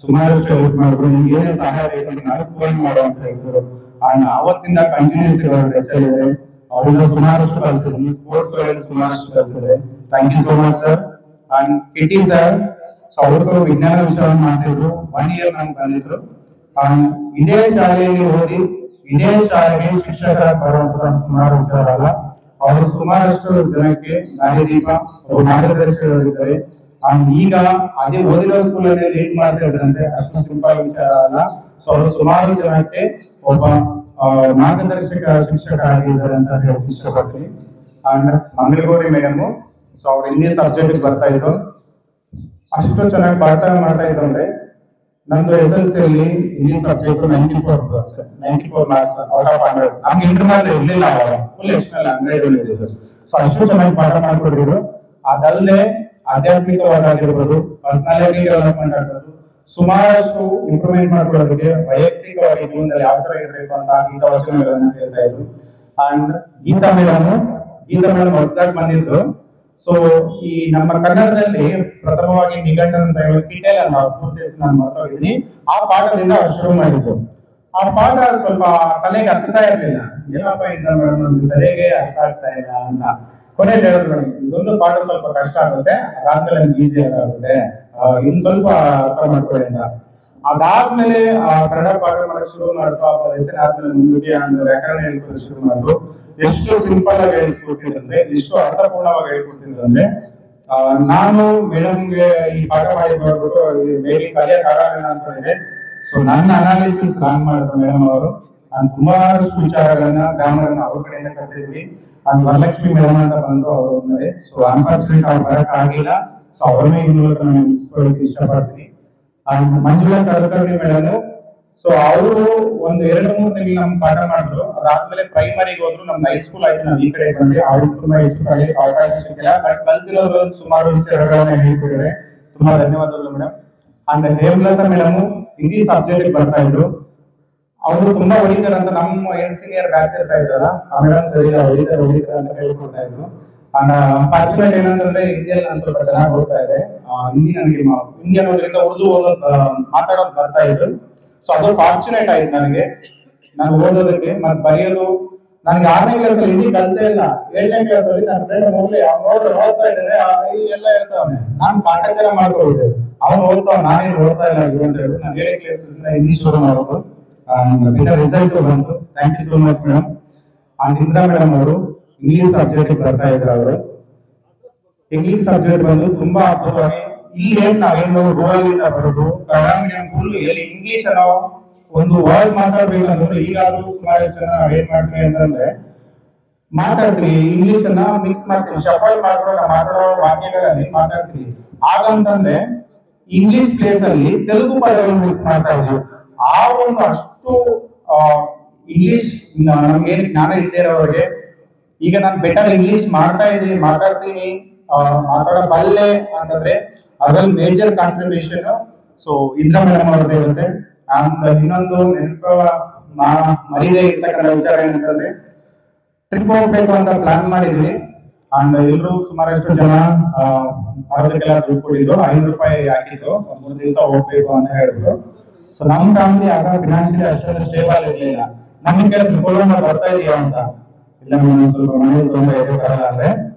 A: ಸುಮಾರಷ್ಟು ಹೆಲ್ಪ್ ಮಾಡಿದ್ರು. ನಿಮ್ಗೆ ಏನೇ ಸಹಾಯ ಬೇಕಂದ್ರೆ ನಾನು ಫೋನ್ ಮಾಡೋ ಅಂತ ಹೇಳಿದ್ರು. ಅಂಡ್ ಅವತ್ತಿಂದ ಕಂಟಿನ್ಯೂಸ್ ಲೆಕ್ಚರ್ ಇದೆ. ಅವರಿಂದ ಸುಮಾರಷ್ಟು ಕಲಿತಿದ್ದೀನಿ. ಸ್ಪೋರ್ಟ್ಸ್ ಗಳಲ್ಲಿ ಸುಮಾರಷ್ಟು ಕಲಿಸಿದೆ. Thank you so much sir. And Kiti sir, so ಅವ್ರಿಗೂ ವಿಜ್ಞಾನ ವಿಷಯವನ್ನು ಮಾಡ್ತಿದ್ರು. 1 ಇಯರ್ ನಮ್ಗೆ ಬಂದಿದ್ರು. ಅಂಡ್ ಇದೇ ಶಾಲೆಯಲ್ಲಿ ಓದಿ ಇದೇ ಶಾಲೆಗೆ ಶಿಕ್ಷಕರ ಬರುವಂತ ಸುಮಾರು ವಿಚಾರ ಅಲ್ಲ. ಅವರು ಸುಮಾರಷ್ಟು ಜನಕ್ಕೆ ದಾರಿದೀಪ ಮಾರ್ಗದರ್ಶಕರಾಗಿದ್ದಾರೆ. ಅಂಡ್ ಈಗ ಅದೇ ಓದಿರೋ ಸ್ಕೂಲ್ ಅಲ್ಲಿ ಲೀಡ್ ಮಾಡ್ತಾ ಇದ್ರಂತೆ ಅಷ್ಟು ಸಿಂಪಲ್ ವಿಚಾರ ಅಲ್ಲ. ಸೊ ಅವರು ಸುಮಾರು ಜನಕ್ಕೆ ಒಬ್ಬ ಮಾರ್ಗದರ್ಶಕ ಶಿಕ್ಷಕರಾಗಿದ್ದಾರೆ ಅಂತ ಹೇಳಕ್ ಇಷ್ಟಪಡ್ತೀನಿ. ಅಂಡ್ ಮಂಗಳಗೌರಿ ಮೇಡಮ್, ಸೊ ಅವ್ರು ಹಿಂದಿ ಸಬ್ಜೆಕ್ಟ್ ಬರ್ತಾ ಇದ್ರು. ಅಷ್ಟು ಚೆನ್ನಾಗಿ ಪಾಠ ಮಾಡ್ತಾ ಇದ್ರು ಅಂದ್ರೆ ನಂದು SLC ಅಲ್ಲಿ Hindi subject 94 marks out of 100. ನಮ್ಗೆ ಇಂಟರ್ನಲ್ ಇರ್ಲಿಲ್ಲ, ಅವಾಗ ಫುಲ್ ಎಕ್ಸ್ಟರ್ನಲ್ 100 ಇದ್ದಿದ್ದು. ಸೊ ಅಷ್ಟು ಚೆನ್ನಾಗಿ ಪಾಠ ಮಾಡ್ಕೊಟ್ಟಿದ್ರು. ಅದಲ್ಲದೆ ಆಧ್ಯಾತ್ಮಿಕವಾಗಿರ್ಬೋದು, ಪರ್ಸನಾಲಿಟಿ ಡೆವಲಪ್ಮೆಂಟ್ ಆಗಿರ್ಬೋದು, ಸುಮಾರಷ್ಟು ಇಂಪ್ರೂವ್ಮೆಂಟ್ ಮಾಡ್ಕೊಳ್ಳೋದಕ್ಕೆ ವೈಯಕ್ತಿಕವಾಗಿ ಜೀವನದಲ್ಲಿ ಯಾವ ತರ ಇರಬೇಕು ಅಂತ ಗೀತಾ ವಚನಗಳನ್ನ ಹೇಳ್ತಾ ಇದ್ರು. ಅಂಡ್ ಗೀತಾ ಮೇಡಮ್ ಹೊಸದಾಗಿ ಬಂದಿದ್ರು. ಸೊ ಈ ನಮ್ಮ ಕನ್ನಡದಲ್ಲಿ ಪ್ರಥಮವಾಗಿ ನಿಘಂಟು ಅಂತ ಕಿಟೆಲ್ ಅಂತ ಪೂರ್ತಿ ನಾನು ಮರ್ತೋಗಿದ್ದೀನಿ. ಆ ಪಾಠದಿಂದ ಶುರು ಮಾಡಿದ್ರು. ಆ ಪಾಠ ಸ್ವಲ್ಪ ತಲೆಗೆ ಹತ್ತಾ ಇರ್ಲಿಲ್ಲ. ಏನಪ್ಪ ಇಂತ ಮೇಡಮ್ ನಮ್ಗೆ ಸರಿಯಾಗಿ ಅರ್ಥ ಆಗ್ತಾ ಇಲ್ಲ ಅಂತ ಕೊನೆಯಲ್ಲಿ ಹೇಳಿದ್ರು. ಮೇಡಮ್ ಇದೊಂದು ಪಾಠ ಸ್ವಲ್ಪ ಕಷ್ಟ ಆಗುತ್ತೆ, ಅದಾದ್ಮೇಲೆ ನಮ್ಗೆ ಈಸಿ ಆಗುತ್ತೆ, ಇನ್ನು ಸ್ವಲ್ಪ ಅರ್ಥ ಮಾಡ್ಕೊಳ್ಳಿ ಅಂತ. ಅದಾದ್ಮೇಲೆ ಕನ್ನಡ ಪಾಠ ಮಾಡಕ್ ಶುರು ಮಾಡಿದ್ರು. ಆ ಲೆಸನ್ ಆದ್ಮೇಲೆ ಮುಂದಕ್ಕೆ ವ್ಯಾಕರಣ ಹೇಳ್ಕೊಡೋಕೆ ಶುರು ಮಾಡಿದ್ರು. ಎಷ್ಟು ಸಿಂಪಲ್ ಆಗಿ ಹೇಳ್ಕೊಡ್ತಿದ್ರಂದ್ರೆ, ಎಷ್ಟು ಅರ್ಥಪೂರ್ಣವಾಗಿ ಹೇಳ್ಕೊಡ್ತಿದ್ರು ಅಂದ್ರೆ, ನಾನು ಮೇಡಮ್ಗೆ ಈ ಪಾಠ ಮಾಡಿ ನೋಡ್ಬಿಟ್ಟು ಬೇರೆ ಕಲಿಯಕ್ಕಾಗಲ್ಲ ಅನ್ಕೊಂಡಿದ್ದೆ. ಸೊ ನನ್ನ ಅನಾಲಿಸಿಸ್ ರಾಂಗ್ ಮಾಡಿದ್ರು ಮೇಡಮ್ ಅವರು. ನಾನು ತುಂಬಾಷ್ಟು ವಿಚಾರಗಳನ್ನ ಗ್ರಾಮಗಳನ್ನ ಅವ್ರ ಕಡೆಯಿಂದ ಕಲ್ತಿದ್ವಿ. ಅಂಡ್ ವರಲಕ್ಷ್ಮಿ ಮೇಡಮ್ ಅಂತ ಬಂದ್ರು ಅವರು. ಸೊ ಅನ್ಫಾರ್ಚುನೇಟ್ ಅವ್ರು ಬರಕ್ ಆಗಿಲ್ಲ. ಸೊ ಅವ್ರನ್ನೇ ಈ ಮೂಲಕ ನಾನು ನೆನೆಸ್ಕೊಳ್ಳೋಕೆ ಇಷ್ಟಪಡ್ತೀನಿ. ಅಂಡ್ ಮಂಜುಳಾ ಕರಕರ್ಣಿ ಮೇಡಮ್, ಸೊ ಅವರು ಒಂದು 2-3 ತಿಂಗಳು ನಮ್ಗೆ ಪಾಠ ಮಾಡಿದ್ರು. ಅದಾದ್ಮೇಲೆ ಪ್ರೈಮರಿಗೆ ಹೋದ್ರು. ನಮ್ದು ಹೈಸ್ಕೂಲ್ ಆಯ್ತು, ನಾವು ಈ ಕಡೆ ಬಂದ್ವಿ. ಅವ್ರಿಗೆ ತುಂಬಾ ಹೆಚ್ಚು ಕಲಿಯಕ್ಕೆ ಅವಕಾಶ ಸಿಕ್ಕಿಲ್ಲ. ಬಟ್ ಕಲ್ತಿರೋರು ಸುಮಾರು ವಿಚಾರಗಳನ್ನ ಹೇಳ್ತಿದ್ದಾರೆ. ತುಂಬಾ ಧನ್ಯವಾದಗಳು madam. And Hemalatha madam Hindi subject ಬರ್ತಾ ಇದ್ರು. ಅವರು ತುಂಬಾ ಹೊಡಿತಾರೆ ಅಂತ ನಮ್ಮ ಸೀನಿಯರ್ ಬ್ಯಾಚ್ ಇರ್ತಾ ಇದ್ರಲ್ಲ, ಆ ಮೇಡಮ್ ಸರಿ ಹೊಡಿತಾರೆ ಅಂತ ಹೇಳ್ಕೊಡ್ತಾ ಇದ್ರು. ಅಂಡ್ ಫಾರ್ಚುನೇಟ್ ಏನಂತಂದ್ರೆ ಹಿಂದಿಯಲ್ಲಿ ನಾನು ಸ್ವಲ್ಪ ಚೆನ್ನಾಗಿ ಓದ್ತಾ ಇದ್ದೆ. ಹಿಂದಿ ಅನ್ನೋದ್ರಿಂದ ಉರ್ದು ಮಾತಾಡೋದು ಬರ್ತಾ ಇದ್ರು. ಸೊ ಅದು ಫಾರ್ಚುನೇಟ್ ಆಯ್ತು ನನಗೆ. ನಾನು ಓದೋದಕ್ಕೆ ಮತ್ತೆ ಬರೆಯೋದು. ನನಗೆ 6ನೇ ಕ್ಲಾಸಲ್ಲಿ ಹಿಂದಿ ಕಲ್ತೇ ಇಲ್ಲ. 7ನೇ ಕ್ಲಾಸಲ್ಲಿ ನನ್ನ ಫ್ರೆಂಡ್ ಹೋಗ್ಲಿ ಅವ್ನು ನೋಡಿದ್ರೆ ಓದ್ತಾ ಇದ್ದಾರೆ ಎಲ್ಲ ಹೇಳ್ತಾವನೆ. ನಾನು ಕಾಟಾಚಾರ ಮಾಡ್ಕೊಬಿಟ್ಟೆ. ಅವ್ನು ಓದ್ತಾವ, ನಾನೇನು ಓದ್ತಾ ಇಲ್ಲ ಅಂತ ಹೇಳಿ ನಾನು 7ನೇ ಕ್ಲಾಸ್ ಹಿಂದಿ ಶುರು ಮಾಡೋದು. ರಿಸಲ್ಟ್ ಬಂತು. Thank you so much madam. And Indra madam ಅವರು ಇಂಗ್ಲಿಷ್ ಸಬ್ಜೆಕ್ಟ್ ಬರ್ತಾ ಇದ್ರು. ಅವರು ಇಂಗ್ಲಿಷ್ ಸಬ್ಜೆಕ್ಟ್ ಬಂದು ತುಂಬಾ ಅದ್ಭುತವಾಗಿ ಇಲ್ಲಿ ನಾವೇನು ರೂರಲ್ ಇಂದ ಬರೋದು ಕನ್ನಡ ಮೀಡಿಯಂ ಫುಲ್ ಎಲ್ಲಿ ಇಂಗ್ಲಿಷ್ ಅನ್ನೋ ಒಂದು ವರ್ಡ್ ಮಾತಾಡ್ಬೇಕಂತಂದ್ರೆ ಈಗಾದ್ರೂ ಸುಮಾರಷ್ಟು ಜನ ಏನ್ ಮಾಡ್ತೀವಿ ಅಂತಂದ್ರೆ ಮಾತಾಡ್ತೀವಿ ಇಂಗ್ಲಿಷ್ ಅನ್ನ ಮಿಕ್ಸ್ ಮಾಡ್ತೀವಿ, ಶಫಲ್ ಮಾತಾಡೋ ವಾಕ್ಯಗಳಲ್ಲಿ ಮಾತಾಡ್ತೀವಿ. ಆಗಂತಂದ್ರೆ ಇಂಗ್ಲಿಷ್ ಪ್ಲೇಸ್ ಅಲ್ಲಿ ತೆಲುಗು ಪದಗಳನ್ನು ಮಿಕ್ಸ್ ಮಾಡ್ತಾ ಇದ್ವಿ. ಆ ಒಂದು ಅಷ್ಟು ಇಂಗ್ಲಿಷ್ ನಮ್ಗೇನು ಜ್ಞಾನ ಇಲ್ಲದೆ ಇರೋರಿಗೆ ಈಗ ನಾನು ಬೆಟರ್ ಇಂಗ್ಲಿಷ್ ಮಾತಾಡ್ತೀನಿ ಮಾತಾಡಬಲ್ಲೆ ಅಂತಂದ್ರೆ ಅದ್ರಲ್ಲಿ major contribution so Indra madam ಅವ್ರದ್ದೇ ಇರುತ್ತೆ. ಅಂಡ್ ಇನ್ನೊಂದು ಮರಿದೇ ಇರ್ತಕ್ಕಂಥ ವಿಚಾರ ಏನಂತಂದ್ರೆ ಟ್ರಿಪ್ ಹೋಗ್ಬೇಕು ಅಂತ ಪ್ಲಾನ್ ಮಾಡಿದ್ವಿ. ಅಂಡ್ ಎಲ್ಲರೂ ಸುಮಾರಷ್ಟು ಜನ ಬರೋದಕ್ಕೆಲ್ಲ ದುಡ್ಡು ಕೊಟ್ಟಿದ್ರು. 500 ರೂಪಾಯಿ ಹಾಕಿದ್ರು 3 ದಿವಸ ಹೋಗ್ಬೇಕು ಅಂತ ಹೇಳಿದ್ರು. ಸೊ ನಮ್ಮ ಫ್ಯಾಮಿಲಿ ಆಗ ಫಿನಾನ್ಷಿಯಲಿ ಅಷ್ಟೊಂದು ಸ್ಟೇಬಲ್ ಇರ್ಲಿಲ್ಲ. ನಮ್ಗೆ ಕೇಳಿದ್ರು ಕೊರೋನಾ ಬರ್ತಾ ಇದೆಯಾ ಅಂತ. ಇಲ್ಲ ಸ್ವಲ್ಪ ಮನೇಲಿ ತೊಂದರೆ ಇದೆ ಬರಲ್ಲ ಅಂದ್ರೆ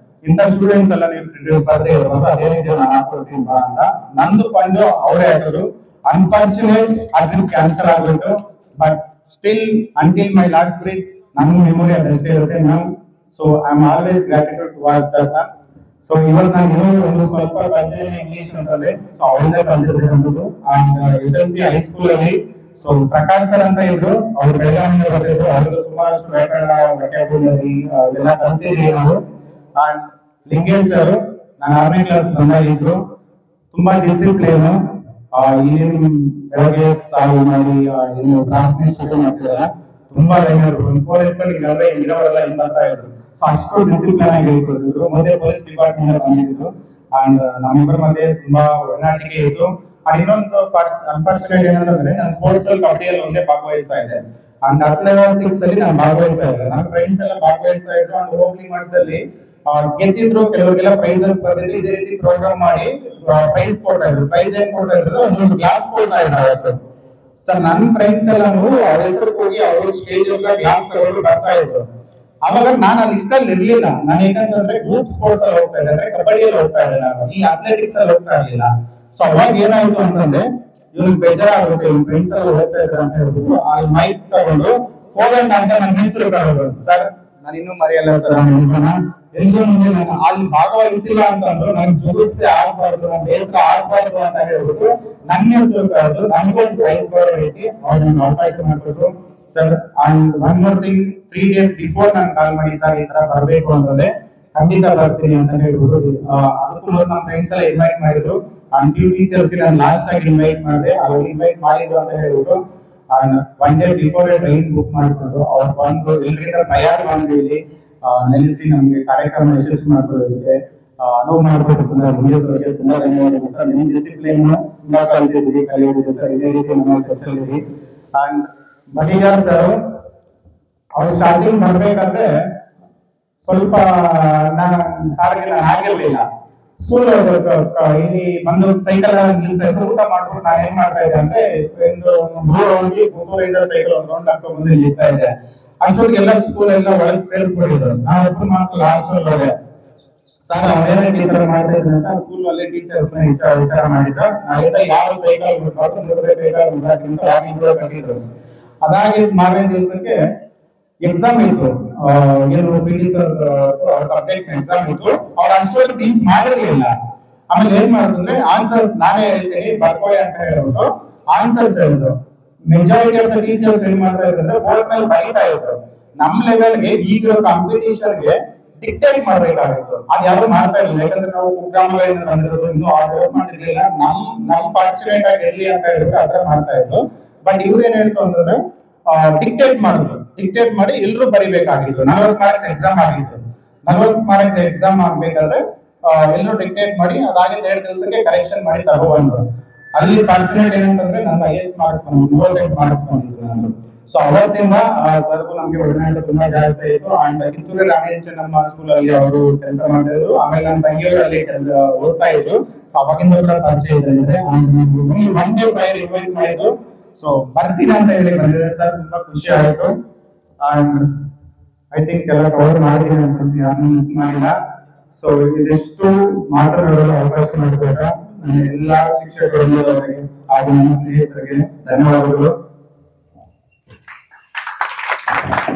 A: ಇಂಥ ಸ್ಟೂಡೆಂಟ್ಸ್ ಎಲ್ಲ ನೀವು ಬರ್ದೇ ಇರ್ಬೋದು, ಅದೇನಿದೆಯೋ ನಾನು ಹಾಕೊಡ್ತೀನಿ ಬಾ ಅಂತ. ನಂದು ಫಂಡ್ ಅವರೇ ಹಾಕಿದ್ರು. ಅನ್ಫಾರ್ಚುನೇಟ್ ಅದ್ರಿಂದ ಕ್ಯಾನ್ಸಲ್ ಆಗ್ಬಿಟ್ಟು, but still until my last breath ನನ್ನ ಮೆಮೊರಿ ಅದಷ್ಟೇ ಇರುತ್ತೆ ma'am. So I am always gratitude towards that ma'am. So ಇವತ್ತು ನಾನು ಏನೋ ಒಂದು ಸ್ವಲ್ಪ ಬಂದಿದ್ದೇನೆ ಇಂಗ್ಲಿಷ್ ಅಂತಂದ್ರೆ, ಸೊ ಅವರಿಂದ ಬಂದಿರ್ತಕ್ಕಂಥದ್ದು. ಅಂಡ್ SLC ಹೈಸ್ಕೂಲ್ ಅಲ್ಲಿ ಸೊ ಪ್ರಕಾಶ್ ಸರ್ ಅಂತ ಇದ್ರು, ಅವ್ರು ಬೆಳಗಾವಿಯಿಂದ ಬರ್ತಿದ್ರು. ಅವ್ರದ್ದು ಸುಮಾರಷ್ಟು ವ್ಯಾಕರಣ vocabulary ಎಲ್ಲ ಕಲ್ತಿದ್ವಿ ನಾವು. ಅಂಡ್ ಲಿಂಗೇಶ್ ಸರ್ ನಾನು 6ನೇ ಕ್ಲಾಸ್ ಬಂದಾಗ ಇದ್ರು, ತುಂಬಾ ಡಿಸಿಪ್ಲಿನ್. ಇನ್ನೇನು ಬೆಳಗ್ಗೆ ಸಾವು ಮಾಡಿ ಏನು ಪ್ರಾರ್ಥನೆ ಶುರು ಮಾಡ್ತಿದಾರ, ತುಂಬಾ ಇಲ್ಲಾಂದ್ರೆ ಇರೋರೆಲ್ಲ ಹಿಂಗ್ ಬರ್ತಾ ಇದ್ರು. ಸೊ ಅಷ್ಟು ಡಿಸಿಪ್ಲಿನ್ ಆಗಿ ಹೇಳ್ಕೊಡ್ತಿದ್ರು. ಮತ್ತೆ ಪೊಲೀಸ್ ಡಿಪಾರ್ಟ್ಮೆಂಟ್ ಬಂದಿದ್ರು. ಅಂಡ್ ನಮ್ಮಿಬ್ಬರ ಮಧ್ಯೆ ತುಂಬಾ ಒಡನಾಟಿಕೆ ಇತ್ತು. ಅಂಡ್ ಇನ್ನೊಂದು ಅನ್ಫಾರ್ಚುನೇಟ್ ಏನಂತಂದ್ರೆ, ನಾನು ಸ್ಪೋರ್ಟ್ಸ್ ಅಲ್ಲಿ ಕಬಡ್ಡಿಯಲ್ಲಿ ಒಂದೇ ಭಾಗವಹಿಸ್ತಾ ಇದ್ದೆ. ಅಂಡ್ ಅಥ್ಲೆಟಿಕ್ಸ್ ಅಲ್ಲಿ ನಾನು ಭಾಗವಹಿಸ್ತಾ ಇದ್ದೆ. ನನ್ನ ಫ್ರೆಂಡ್ಸ್ ಎಲ್ಲ ಭಾಗವಹಿಸ್ತಾ ಇದ್ರು. ಅಂಡ್ ಹೋಗ್ಲಿ ಮಟ್ಟದಲ್ಲಿ ಗೆದ್ದಿದ್ರು, ಕೆಲವರಿಗೆಲ್ಲ ಪ್ರೈಸಸ್ ಬರ್ತಿದ್ರು. ಇದೇ ರೀತಿ ಪ್ರೋಗ್ರಾಮ್ ಮಾಡಿ ಪ್ರೈಸ್ ಕೊಡ್ತಾ ಇದ್ರು. ಪ್ರೈಸ್ ಏನ್ ಕೊಡ್ತಾ ಇದ್ರು, ಒಂದೊಂದು ಗ್ಲಾಸ್ ಕೊಡ್ತಾ ಇದ್ರು ಅವತ್ತು. ಸರ್ ನನ್ನ ಫ್ರೆಂಡ್ಸ್ ಎಲ್ಲ ಅವ್ರ ಹೆಸರು ಹೋಗಿ ಅವರು ಸ್ಟೇಜ್ ಎಲ್ಲ ಗ್ಲಾಸ್ ತಗೊಂಡು ಬರ್ತಾ ಇದ್ರು. ಅವಾಗ ನಾನು ಅಲ್ಲಿ ಇಷ್ಟಲ್ಲಿ ಇರ್ಲಿಲ್ಲ. ನಾನು ಏನಂತಂದ್ರೆ ಗ್ರೂಪ್ ಸ್ಪೋರ್ಟ್ಸ್ ಅಲ್ಲಿ ಹೋಗ್ತಾ ಇದ್ದೆ, ಅಂದ್ರೆ ಕಬಡ್ಡಿಯಲ್ಲಿ ಹೋಗ್ತಾ ಇದ್ದೆ ನಾನು, ಈ ಅಥ್ಲೆಟಿಕ್ಸ್ ಅಲ್ಲಿ ಹೋಗ್ತಾ ಇರ್ಲಿಲ್ಲ. ಸೊ ಅವಾಗ ಏನಾಯ್ತು ಅಂತಂದ್ರೆ, ಇವ್ನಿಗೆ ಬೇಜಾರಾಗುತ್ತೆ, ಇವ್ನ ಫ್ರೆಂಡ್ಸ್ ಎಲ್ಲ ಹೋಗ್ತಾ ಇದ್ರು ಅಂತ ಹೇಳ್ಬಿಟ್ಟು ಅಲ್ಲಿ ಮೈಕ್ ತಗೊಂಡು ಕೋದಂಡ ಅಂತ ನನ್ನ ಹೆಸರು ಕರೆದ್ರು. ಸರ್ ನಾನು ಇನ್ನೂ ಮರೆಯಲ್ಲ ಸರ್, ಎಲ್ರೂ ಮುಂದೆ ನಾನು ಅಲ್ಲಿ ಭಾಗವಹಿಸಿಲ್ಲ ಅಂತಂದ್ರು, ನನ್ಗೆ ಜುಗುಪ್ಸೆ ಆಗ್ಬಾರ್ದು, ನನ್ ಬೇಸರ ಆಗ್ಬಾರ್ದು ಅಂತ ಹೇಳ್ಬಿಟ್ಟು ನನ್ನ ಹೆಸರು ಕರೆದು ನನ್ಗೊಂದು ಪ್ರೈಸ್ ಬರೋ ರೀತಿ ಅವ್ರು ನನ್ಗೆ ಅವಕಾಶ ಮಾಡ್ಕೊಟ್ರು sir. And one more thing, 3 days before ನಾನು ಕಾಲ್ ಮಾಡಿ, ಸರ್ ಈ ತರ ಬರ್ಬೇಕು ಅಂತಂದ್ರೆ ಖಂಡಿತ ಬರ್ತೀನಿ ಅಂತ ಹೇಳ್ಬಿಟ್ಟು, ಅದಕ್ಕೂ ಮೊದಲು ನಮ್ಮ ಫ್ರೆಂಡ್ಸ್ ಎಲ್ಲ ಇನ್ವೈಟ್ ಮಾಡಿದ್ರು. ಅಂಡ್ ಫ್ಯೂ ಟೀಚರ್ಸ್ ಗೆ ನಾನು ಲಾಸ್ಟ್ ಆಗಿ ಇನ್ವೈಟ್ ಮಾಡಿದೆ, ಅವ್ರು ಇನ್ವೈಟ್ ಮಾಡಿದ್ರು ಅಂತ ಹೇಳ್ಬಿಟ್ಟು. And 1 day before train book ಮಾಡ್ಕೊಂಡು ಅವ್ರು ಬಂದು ಎಲ್ರಿಂದ ತಯಾರು ಬಂದಿಲ್ಲಿ ನೆಲೆಸಿ ನಮ್ಗೆ ಕಾರ್ಯಕ್ರಮ ಯಶಸ್ವಿ ಮಾಡ್ಕೊಳ್ಳೋದಕ್ಕೆ ಅನುವು ಮಾಡ್ಕೊಟ್ಟಿದ್ದಾರೆ. ನಿಮಗೆ ತುಂಬಾ ಧನ್ಯವಾದಗಳು ಸರ್. ನಿಮ್ಮ ಡಿಸಿಪ್ಲಿನ್ ತುಂಬಾ ಕಲಿತಿದ್ವಿ, ಕಲಿಯುತ್ತೆ ಸರ್. ಇದೇ ರೀತಿ ನಮ್ಮ ಕೆಲಸದಲ್ಲಿ. ಅಂಡ್ ಬಡಿಗಾರ್ ಸರ್ ಅವ್ರು ಸ್ಟಾರ್ಟಿಂಗ್ ಬರ್ಬೇಕಾದ್ರೆ ಸ್ವಲ್ಪ ನಾನು ಸಾರಿಗೆ ನಾನು ಆಗಿರ್ಲಿಲ್ಲ. ಸ್ಕೂಲ್ ಇಲ್ಲಿ ಬಂದು ಸೈಕಲ್ ನಿಲ್ಲಿಸ್ತಾ ಊಟ ಮಾಡ್ಬಿಟ್ಟು ನಾನು ಏನ್ ಮಾಡ್ತಾ ಇದ್ದೆ ಅಂದ್ರೆ, ಹೋಗಿ ಗುಂಟೂರಿಂದ ಸೈಕಲ್ ಒಂದು ರೌಂಡ್ ಹಾಕೊಂಡು ಬಂದು ನಿಲ್ತಾ ಇದ್ದೆ. ಅಷ್ಟೊತ್ತಿಗೆಲ್ಲ ಸ್ಕೂಲ್ ಎಲ್ಲ ಒಳಗೆ ಸೇರಿಸ್ಬಿಟ್ಟಿದ್ರು. ನಾನು ಒಬ್ಬರು ಮಾತ್ರ ಲಾಸ್ಟ್ ಅಲ್ಲಿ ಹೋದೆ. ಸರ್ ಅವ್ರೇನಕ್ಕೆ ಈ ತರ ಮಾಡ್ತಾ ಇದ್ರೆ ಅಂತ ಸ್ಕೂಲ್ ಅಲ್ಲಿ ಟೀಚರ್ಸ್ ವಿಚಾರ ಮಾಡಿದ್ರು. ನಾಳೆಯಿಂದ ಯಾವ ಸೈಕಲ್ ಕಟ್ಟಿದ್ರು. ಅದಾಗಿದ್ ಮಾರನೇ ದಿವಸಕ್ಕೆ ಎಕ್ಸಾಮ್ ಇತ್ತು, ಏನು PD ಸರ್ ಸಬ್ಜೆಕ್ಟ್ ಎಕ್ಸಾಮ್ ಇತ್ತು. ಅವ್ರು ಅಷ್ಟೊಂದು ಟೀಚ್ ಮಾಡಿರ್ಲಿಲ್ಲ. ಆಮೇಲೆ ಏನ್ ಮಾಡಿದ್ರೆ, ಆನ್ಸರ್ಸ್ ನಾನೇ ಹೇಳ್ತೀನಿ ಬರ್ಕೊಳ್ಳಿ ಅಂತ ಹೇಳ್ಬಿಟ್ಟು ಆನ್ಸರ್ಸ್ ಹೇಳಿದ್ರು. ಮೆಜಾರಿಟಿ ಆಫ್ ದ ಟೀಚರ್ಸ್ ಏನ್ ಮಾಡ್ತಾ ಇದ್ರೆ ಬೋರ್ಡ್ ಮೇಲೆ ಬರೀತಾ ಇದ್ರು. ನಮ್ ಲೆವೆಲ್ಗೆ ಈಗಿರೋ ಕಾಂಪಿಟೇಷನ್ಗೆ ಡಿಕ್ಟೇಟ್ ಮಾಡ್ಬೇಕಾಗಿತ್ತು. ಅದ್ ಯಾರು ಮಾಡ್ತಾ ಇರ್ಲಿಲ್ಲ, ಯಾಕಂದ್ರೆ ನಾವು ಕುಗ್ರಾಮಗಳಿಂದ ಬಂದಿರೋದು, ಇನ್ನೂ ಡೆವಲಪ್ ಮಾಡಿರ್ಲಿಲ್ಲ. ನಮ್ ಫಾರ್ಚುನೇಟ್ ಆಗಿ ಇರ್ಲಿ ಅಂತ ಹೇಳ್ಬಿಟ್ಟು ಆತರ ಮಾಡ್ತಾ ಇದ್ರು. ಬಟ್ ಇವ್ರು ಏನ್ ಹೇಳ್ತು ಅಂತಂದ್ರೆ, ಡಿಕ್ಟೇಟ್ ಮಾಡಿದ್ರು. ಡಿಕ್ಟೇಟ್ ಮಾಡಿ ಎಲ್ರು ಬರಿಬೇಕಾಗಿತ್ತು. 40 ಮಾರ್ಕ್ಸ್ ಎಕ್ಸಾಮ್ ಆಗಿತ್ತು. 40 ಮಾರ್ಕ್ಸ್ ಎಕ್ಸಾಮ್ ಆಗ್ಬೇಕಾದ್ರೆ ಎಲ್ಲರೂ ಡಿಕ್ಟೇಟ್ ಮಾಡಿ ಅದಾಗಿದ್ದ 2 ದಿವಸಕ್ಕೆ ಕರೆಕ್ಷನ್ ಮಾಡಿ ತಗೊಂಡ್ರು. ಅಲ್ಲಿ ಫಾರ್ಚುನೇಟ್ ಏನಂತಂದ್ರೆ ನನ್ನ ಹೈಯೆಸ್ಟ್ ಮಾರ್ಕ್ಸ್ ಬಂದು 38 ಮಾರ್ಕ್ಸ್ ಬಂದಿತ್ತು ನಾನು. ಸೊ ಅವತ್ತಿಂದ ಸರ್ಗೂ ನಮ್ಗೆ ಒಡನಾಟ ತುಂಬಾ ಜಾಸ್ತಿ ಆಯ್ತು. ಅಂಡ್ ಕಿತ್ತೂರು ರಾಣಿ ನಮ್ಮ ಸ್ಕೂಲ್ ಅಲ್ಲಿ ಅವರು ಕೆಲಸ ಮಾಡ್ತಿದ್ರು. ಆಮೇಲೆ ನನ್ನ ತಂಗಿಯವರು ಅಲ್ಲಿ ಓದ್ತಾ ಇದ್ರು. ಸೊ ಅವಾಗಿಂದ ಕೂಡ ಪರಿಚಯ ಇದ್ರೆ ಒನ್ ಡೇ ಪ್ರೈರ್ ಇನ್ವೈಟ್ ಮಾಡಿದ್ರು. ಸೊ ಬರ್ತೀನಿ ಅಂತ ಹೇಳಿ ಬಂದಿದ್ದಾರೆ ಸರ್, ತುಂಬಾ ಖುಷಿ ಆಯ್ತು. ಅಂಡ್ ಐ ಥಿಂಕ್ ಎಲ್ಲ ಕವರ್ ಮಾಡಿದೀನಿ ಅನ್ಕೊಂತೀನಿ, ಯಾರನ್ನೂ ಮಿಸ್ ಮಾಡಿಲ್ಲ. ಸೊ ಇದೆಷ್ಟು ಮಾತನಾಡಲು ಅವಕಾಶ ಮಾಡಿದಾಗ ನನ್ನ ಎಲ್ಲಾ ಶಿಕ್ಷಕರಿಗೆ ಹಾಗೂ ನನ್ನ ಸ್ನೇಹಿತರಿಗೆ ಧನ್ಯವಾದಗಳು.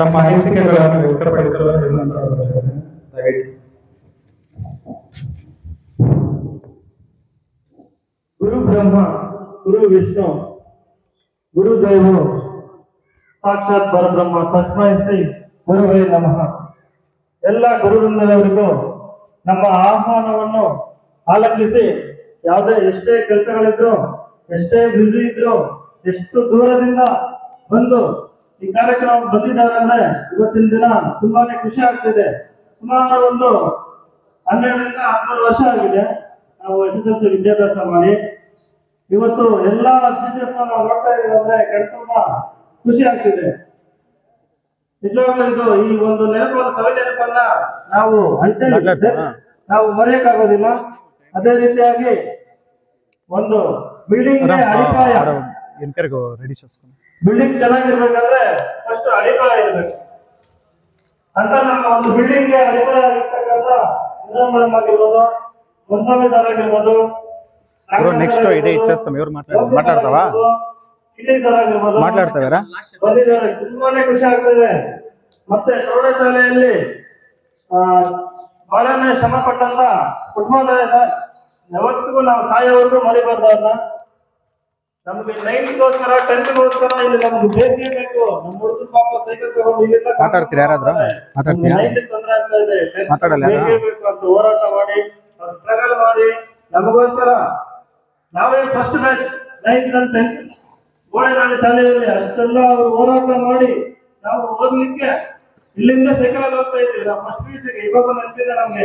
A: ತಮ್ಮ ಅನಿಸಿಕೆಗಳನ್ನು ವ್ಯಕ್ತಪಡಿಸಲು ದಯವಿಟ್ಟು.
G: ಗುರು ಬ್ರಹ್ಮ ಗುರು ವಿಷ್ಣು ಗುರು ದೇವೋ ಸಾಕ್ಷಾತ್ ಪರಬ್ರಹ್ಮ ತಸ್ಮೈ ಶ್ರೀ ಗುರುವೇ ನಮಃ. ಎಲ್ಲ ಗುರುವೃಂದದವರಿಗೂ ನಮ್ಮ ಆಹ್ವಾನವನ್ನು ಆಲಂಬಿಸಿ, ಎಷ್ಟೇ ಕೆಲಸಗಳಿದ್ರು, ಎಷ್ಟೇ ಬ್ಯುಸಿ ಇದ್ರು, ಎಷ್ಟು ದೂರದಿಂದ ಬಂದು ಈ ಕಾರ್ಯಕ್ರಮ ಬಂದಿದ್ದಾರೆ ಅಂದ್ರೆ ಇವತ್ತಿನ ದಿನ ತುಂಬಾನೇ ಖುಷಿ ಆಗ್ತಿದೆ. ಸುಮಾರು ಒಂದು 12 ರಿಂದ 13 ವರ್ಷ ಆಗಿದೆ ನಾವು SSLC ವಿದ್ಯಾಭ್ಯಾಸ ಮಾಡಿ. ಇವತ್ತು ಎಲ್ಲಾ ಟೀಚರ್ಸ್ ನಾವು ನೋಡ್ತಾ ಇದೀವಿ ಅಂದ್ರೆ ತುಂಬಾ ಖುಷಿ ಆಗ್ತಿದೆ. ನಿಜವಾಗ್ಲೂ ಇದು ಈ ಒಂದು ನೆನಪನ್ನು, ಸವಿ ನೆನಪನ್ನ ನಾವು ಮರೆಯಕ್ಕಾಗೋದಿಲ್ಲ. ಅದೇ ರೀತಿಯಾಗಿ ಒಂದು ಬಿಲ್ಡಿಂಗ್ ಅಡಿಪಾಯ, ಬಿಲ್ಡಿಂಗ್ ಚೆನ್ನಾಗಿರ್ಬೇಕಂದ್ರೆ ಫಸ್ಟ್ ಅಡಿಪಾಯ ಇರ್ಬೇಕು ಅಂತ. ನಮ್ಮ ಒಂದು ಬಿಲ್ಡಿಂಗ್ ಗೆ ಅಡಿಪಾಯ ಆಗಿರ್ತಕ್ಕಂಥ
C: ಮೇಡಮ್ ಆಗಿರ್ಬೋದು, ಮುನ್ಸ್ವಾಮಿ ಸರ್ ಆಗಿರ್ಬೋದು,
D: ನೆಕ್ಸ್ಟ್ ಇದೆ ಇಚ್ಛಾಸ್ತಮ್ ಇವ್ರು ಮಾತಾಡ್ತಾವಾ
C: ಕಿಲ್ಲಿ ಸರ್ ಆಗಿರ್ಬೋದು,
D: ಮಾತಾಡ್ತಾರ
C: ಬಂದಿದ್ದಾರೆ. ತುಂಬಾನೇ ಖುಷಿ ಆಗ್ತದೆ. ಮತ್ತೆ ಪ್ರೌಢಶಾಲೆಯಲ್ಲಿ ಬಹಳನೇ ಶ್ರಮ ಪಟ್ಟಂತ ಕುಟುಂಬದ ಸರ್ ಯಾವತ್ತಿಗೂ ನಾವು ಸಾಯೋವರೆಗೂ ಮರಿಬಾರ್ದು ಅವ್ರನ್ನ. ನಮ್ಗೆ 9ಗೋಸ್ಕರ 10ಗೋಸ್ಕರ ಇಲ್ಲಿ ನಮ್ಗೆ ಬೇಕೇ ಬೇಕು. ನಮ್ಮ ಹುಡುಗರು ಪಾಪ ಸೈಕಲ್ ತಗೊಂಡು ಇಲ್ಲಿಂದ
D: ಮಾತಾಡ್ತೀರಾ ಯಾರಾದ್ರೂ ಮಾತಾಡ್ತೀಯಾ
C: 9ಗೆ ತೊಂದರೆ ಆಗ್ತಾ ಇದೆ.
D: ಮಾತಾಡಲ್ಲ
C: ಬೇಕೇ ಬೇಕು ಅಂತ ಹೋರಾಟ ಮಾಡಿ ಸ್ಟ್ರಗಲ್ ಮಾಡಿ ನಮಗೋಸ್ಕರ ನಾವೇ first batch 9th and 10th ಗೋಳೆನಾಡಿ ಶಾಲೆಯಲ್ಲಿ ಅಷ್ಟೆಲ್ಲ ಅವರು ಹೋರಾಟ ಮಾಡಿ ನಾವು ಓದ್ಲಿಕ್ಕೆ ಇಲ್ಲಿಂದ ಸೈಕಲ್ ಅಲ್ಲಿ ಹೋಗ್ತಾ ಇದ್ವಿ. ನಾವು ಫಸ್ಟ್ ಪೀಸಿಗೆ ಇವಾಗ ನೆನಪಿದೆ ನಮ್ಗೆ.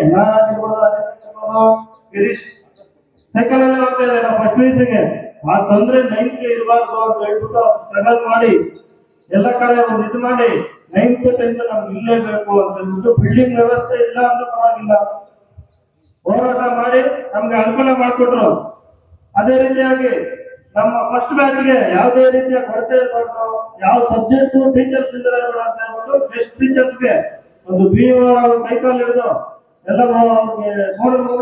C: ಗಿರೀಶ್ ಸೈಕಲ್ ಅಲ್ಲೇ ಹೋಗ್ತಾ ಇದ್ದೆ ನಾವು ಫಸ್ಟ್ ಪೀಸಿಗೆ. ಆ ತೊಂದ್ರೆ 9ಗೆ ಇರಬಾರ್ದು ಅಂತ ಹೇಳ್ಬಿಟ್ಟು ಸ್ಟ್ರಗಲ್ ಮಾಡಿ ಎಲ್ಲ ಕಡೆ ಒಂದು ಇದು ಮಾಡಿ 9th 10th ನಮ್ಗೆ ಇಲ್ಲೇ ಬೇಕು ಅಂತ ಹೇಳ್ಬಿಟ್ಟು ಬಿಲ್ಡಿಂಗ್ ವ್ಯವಸ್ಥೆ ಇಲ್ಲ ಅಂತ ಪರವಾಗಿಲ್ಲ ಹೋರಾಟ ಮಾಡಿ ನಮ್ಗೆ ಅನುಕೂಲ ಮಾಡಿಕೊಟ್ರು. ಅದೇ ರೀತಿಯಾಗಿ ನಮ್ಮ ಫಸ್ಟ್ ಬ್ಯಾಚ್ಗೆ ಯಾವುದೇ ರೀತಿಯ ಕೊರತೆ ಇರಬಾರ್ದು, ಯಾವ ಸಬ್ಜೆಕ್ಟ್ ಟೀಚರ್ಸ್ ಇದ್ದಾರೆ ಅಂತ ಹೇಳ್ಬಿಟ್ಟು ಬೆಸ್ಟ್ ಟೀಚರ್ಸ್ಗೆ ಒಂದು BO ಕೈಕಾಲು ಹಿಡಿದು ಎಲ್ಲ ಅವ್ರಿಗೆ